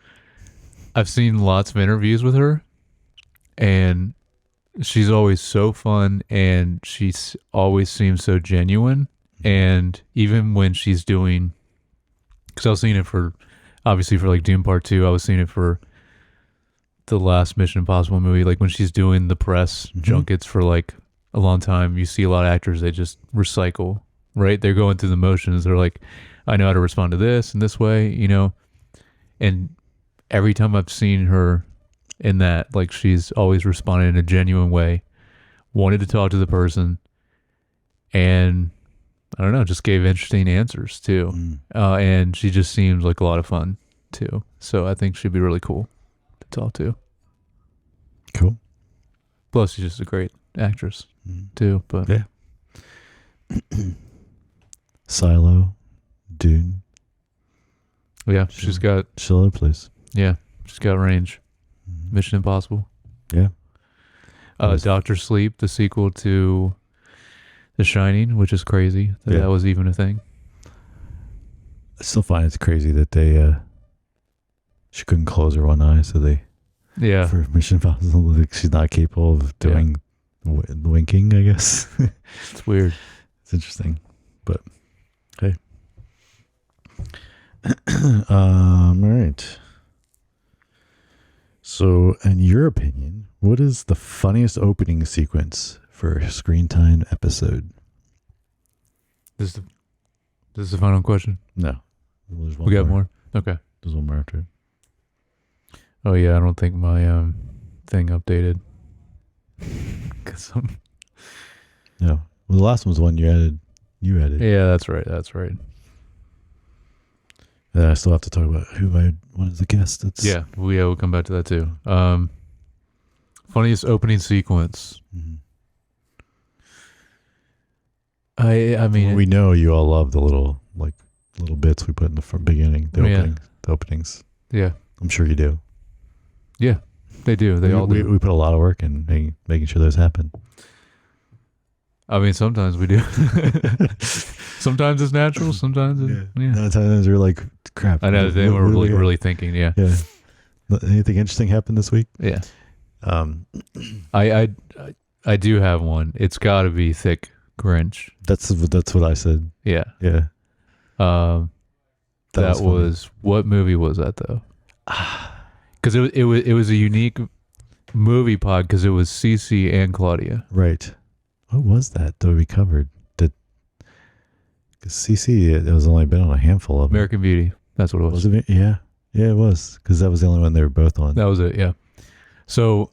I've seen lots of interviews with her. And she's always so fun. And she always seems so genuine. And even when she's doing... Because I was seeing it for... Obviously for like Dune Part 2. I was seeing it for... the last Mission Impossible movie, like when she's doing the press junkets for like a long time, you see a lot of actors, they just recycle, right? They're going through the motions. They're like, I know how to respond to this in this way, you know? And every time I've seen her in that, like she's always responded in a genuine way, wanted to talk to the person, and I don't know, just gave interesting answers too. And she just seems like a lot of fun too. So I think she'd be really cool to talk to. Cool. Plus, she's just a great actress too. But yeah, Silo, Dune. Yeah, she's got She'll place. Yeah, she's got range. Mission Impossible. Yeah. Doctor Sleep, the sequel to The Shining, which is crazy that was even a thing. I still find it's crazy that they she couldn't close her one eye, so they for Mission Impossible, like she's not capable of doing winking, I guess. It's weird. It's interesting, but hey. All right. So, in your opinion, what is the funniest opening sequence for a Screen Time episode? This is the final question. No, there's one we got more. Okay, there's one more after it. Oh yeah, I don't think my thing updated. No, well, the last one was the one you added. Yeah, that's right. That's right. Then I still have to talk about who I want as a guest. We'll come back to that too. Funniest opening sequence. Mm-hmm. I mean, we know you all love the little bits we put in the beginning, the openings. Yeah, I'm sure you do. Yeah, they do. They all do. We put a lot of work in making sure those happen. I mean, sometimes we do. Sometimes it's natural. Sometimes Sometimes you're like, crap. I know they were really thinking. Yeah. Yeah. Anything interesting happened this week? Yeah. I do have one. It's got to be Thick Grinch. That's what I said. Yeah. Yeah. That was what movie was that though? Because it was a unique movie pod because it was Cece and Claudia. Right. What was that that we covered? Because Cece, it was only been on a handful of them. American Beauty. That's what it was. Was it? Yeah. Yeah, it was. Because that was the only one they were both on. That was it. Yeah. So,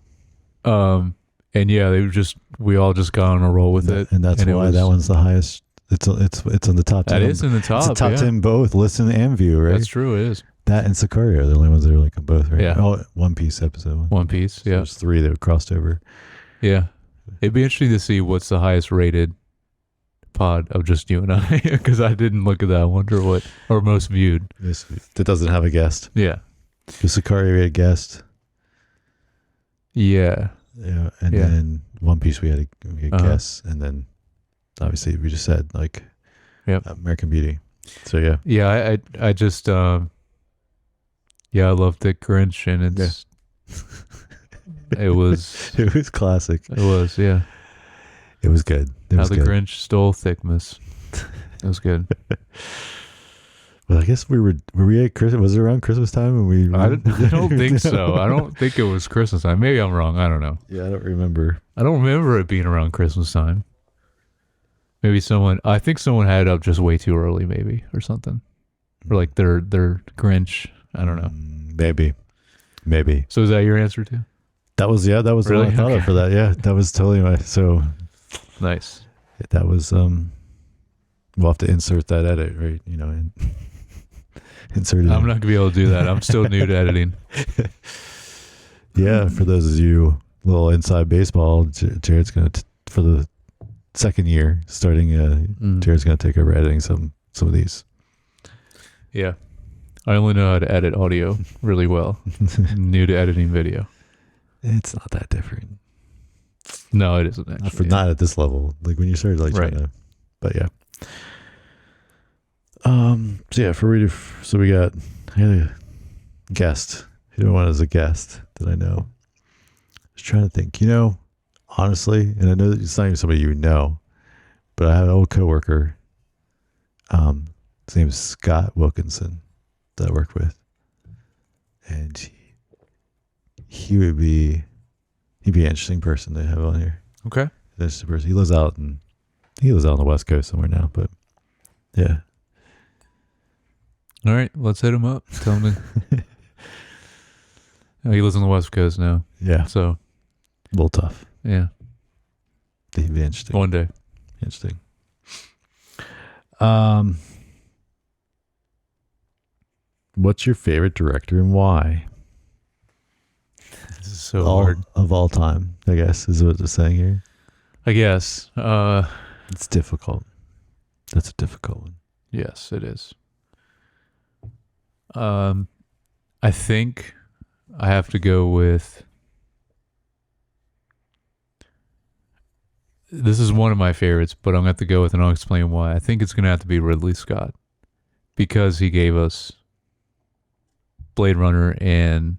and yeah, we all just got on a roll with it, and that's why that one's the highest. It's on the top 10. That is in the top. It's a top 10 both listen and view, right? That's true. It is. That and Sicario are the only ones that are like on both, right? Yeah. Oh, One Piece episode. One Piece. So yeah. There's 3 that crossed over. Yeah. It'd be interesting to see what's the highest rated pod of just you and I, because I didn't look at that. I wonder what, or most viewed. That doesn't have a guest. Yeah. Because Sicario we had a guest. Yeah. Yeah. And then One Piece we had a guest. And then obviously we just said like American Beauty. So yeah. Yeah. I just, I love Thick Grinch, and it's, it was classic. It was, yeah. It was good. How the Grinch stole Thickness. It was good. Well, I guess we were at Christmas. Was it around Christmas time? When I don't think so. I don't think it was Christmas time. Maybe I'm wrong. I don't know. Yeah, I don't remember. I don't remember it being around Christmas time. Maybe I think someone had it up just way too early, maybe, or something. Or like their Grinch. I don't know. Maybe. So is that your answer too? That was really? The one I thought of for that. Yeah, that was totally nice. That was we'll have to insert that edit, right? And insert it. I'm not gonna be able to do that. I'm still new to editing. Yeah, for those of you little inside baseball, Jared's gonna for the second year starting. Jared's gonna take over editing some of these. Yeah, I only know how to edit audio really well. New to editing video. It's not that different. No, it isn't actually. Not at this level. Like when you started like trying to, but yeah. So yeah, so we got a guest. Who do I want as a guest that I know? I was trying to think. Honestly, and I know that it's not even somebody you know, but I have an old coworker. His name is Scott Wilkinson that I work with, and he'd be an interesting person to have on here. Okay. Interesting person. He lives out on the West Coast somewhere now, but yeah. All right, let's hit him up. Tell him he lives on the West Coast now. Yeah. So a little tough. Yeah. He'd be interesting. One day. Interesting. What's your favorite director and why? This is so hard. Of all time, I guess, is what they're saying here. I guess. It's difficult. That's a difficult one. Yes, it is. I think I have to go with. This is one of my favorites, but I'm going to have to go with, and I'll explain why. I think it's going to have to be Ridley Scott because he gave us Blade Runner and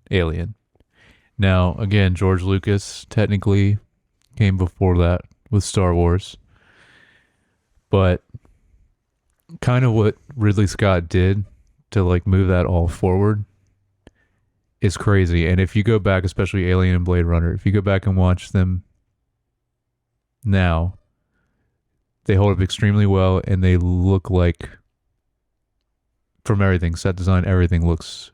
Alien. Now, again, George Lucas technically came before that with Star Wars, but kind of what Ridley Scott did to like move that all forward is crazy. And if you go back, especially Alien and Blade Runner, if you go back and watch them now, they hold up extremely well, and they look like, from everything, set design, everything looks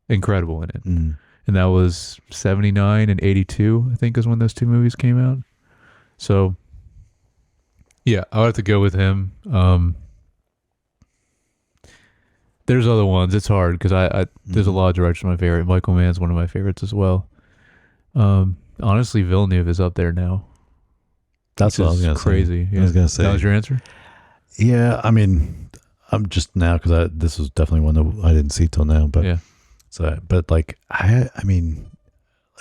incredible in it. And that was 79 and 82, I think, is when those two movies came out. So yeah, I'll have to go with him. There's other ones. It's hard because I there's a lot of directors my favorite. Michael Mann's one of my favorites as well. Honestly, Villeneuve is up there now. That's what I was going to say. Crazy. Yeah. I was going to say. That was your answer? Yeah, I mean, I'm just now because this was definitely one that I didn't see till now. But yeah. So, but like I mean,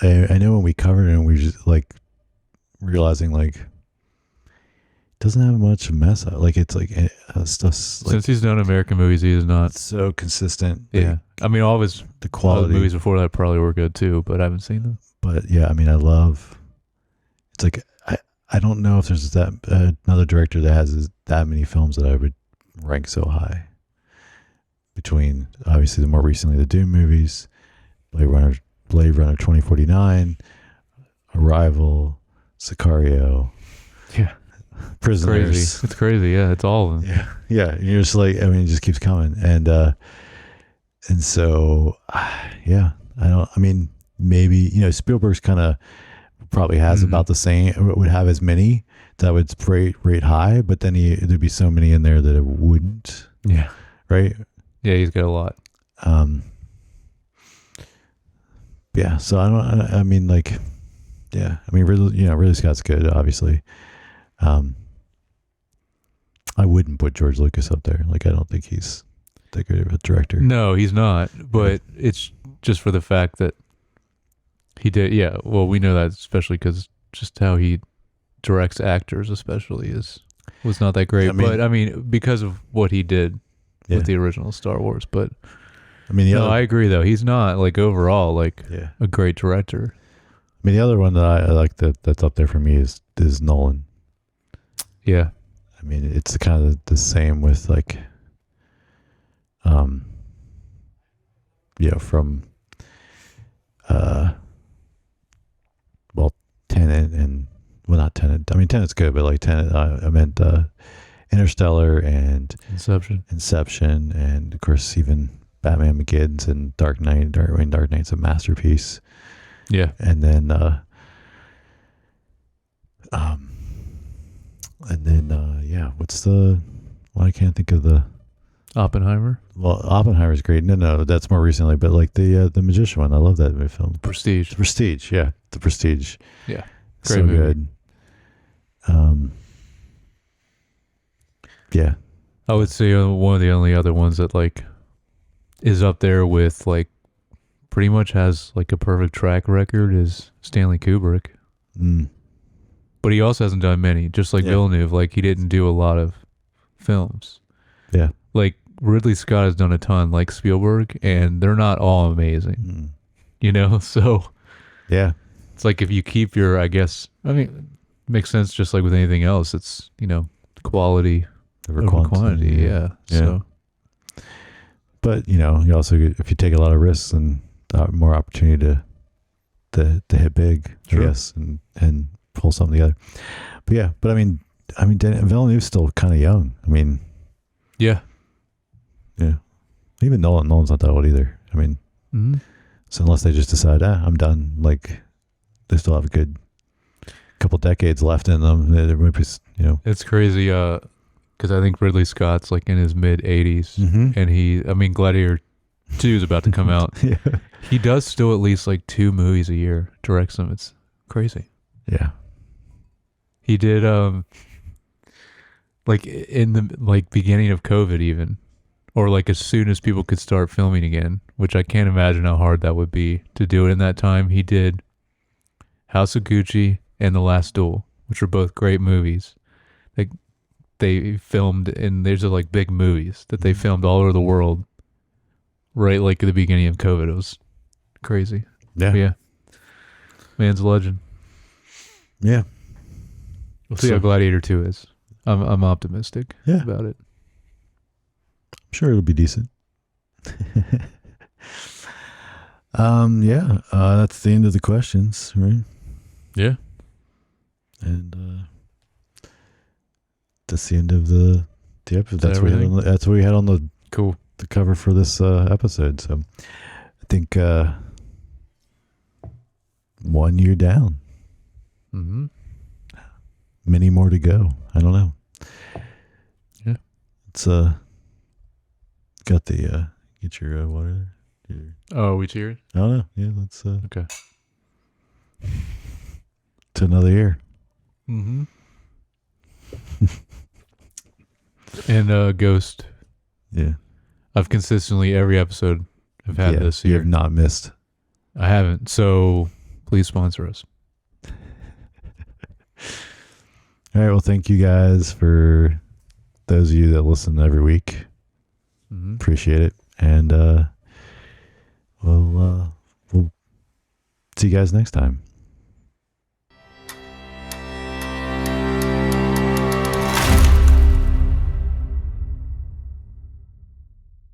I know when we covered it, and we just like realizing like it doesn't have much mess up. Like it's like stuff's like, since he's done American movies, he is not so consistent. Yeah, like, I mean, all of his the quality movies before that probably were good too, but I haven't seen them. But yeah, I mean, I love. It's like I don't know if there's another director that has that many films that I would rank so high. Between obviously the more recently the Dune movies, Blade Runner 2049, Arrival, Sicario, yeah, Prisoners. Crazy. It's crazy. Yeah, it's all of them. Yeah, yeah. And you're just like, I mean, it just keeps coming, and so yeah, I mean, maybe Spielberg's kind of probably has about the same, would have as many that would rate high, but then there'd be so many in there that it wouldn't. Yeah. Right. Yeah, he's got a lot. Yeah, so I mean, like, yeah, I mean, Ridley Scott's good, obviously. I wouldn't put George Lucas up there. Like, I don't think he's that good of a director. No, he's not. But it's just for the fact that he did. Yeah, well, we know that especially because just how he directs actors, especially, was not that great. But I mean, because of what he did. With the original Star Wars, but I mean, I agree though. He's not like overall like a great director. I mean, the other one that I like that's up there for me is Nolan. Yeah, I mean, it's kind of the same with like, from, Tenet and not Tenet. I mean, Tenet's good, but like Tenet, I meant Interstellar and Inception, and of course even Batman Begins and Dark Knight. Dark Knight's a masterpiece. Yeah, and then what's the? Well, I can't think of the. Oppenheimer. Well, Oppenheimer's great. No, that's more recently. But like the Magician one, I love that film. Prestige. Prestige, yeah, The Prestige. Yeah, great so movie. Good. Yeah, I would say one of the only other ones that like is up there with like pretty much has like a perfect track record is Stanley Kubrick. Mm. But he also hasn't done many, just like Yeah. Villeneuve. Like he didn't do a lot of films. Yeah. Like Ridley Scott has done a ton, like Spielberg, and they're not all amazing, Mm. you know? So Yeah. it's like if you keep your, I guess, I mean, it makes sense just like with anything else. It's, you know, quality Over over quantity. Yeah. Yeah. So, But you know, you also if you take a lot of risks and more opportunity to hit big, Sure. I guess, and pull something together. But yeah, but I mean, Villeneuve's still kind of young. I mean, yeah. yeah, even Nolan's not that old either. I mean, hmm so unless they just decide, I'm done, like they still have a good couple decades left in them. There might be, you know, It's crazy because I think Ridley Scott's like in his mid 80s. mm-hmm. And I mean, Gladiator 2 is about to come out. Yeah, He does still at least like 2 movies a year, directs them. It's crazy. yeah, He did like in the like beginning of COVID even, or like as soon as people could start filming again, which I can't imagine how hard that would be to do it in that time. He did House of Gucci and The Last Duel, which are both great movies. Like they filmed, and these are like big movies that they filmed all over the world. Right, like at the beginning of COVID, it was crazy. yeah, But yeah, man's a legend. yeah. We'll see how Gladiator 2 is. I'm optimistic Yeah. about it. I'm sure it'll be decent. Yeah, that's the end of the questions, right? Yeah. And that's the end of the episode. That's what we had on the Cool. the cover for this episode. So I think 1 year down, Mm-hmm. many more to go. I don't know. Yeah. It's got the get your water there. Oh, we cheered? I don't know. Yeah, let's Okay. to another year. Mm-hmm. And Ghost. Yeah. I've consistently, every episode I've had this You year. have not missed. I haven't. So please sponsor us. All right. Well, thank you guys for those of you that listen every week. Mm-hmm. Appreciate it. And we'll see you guys next time.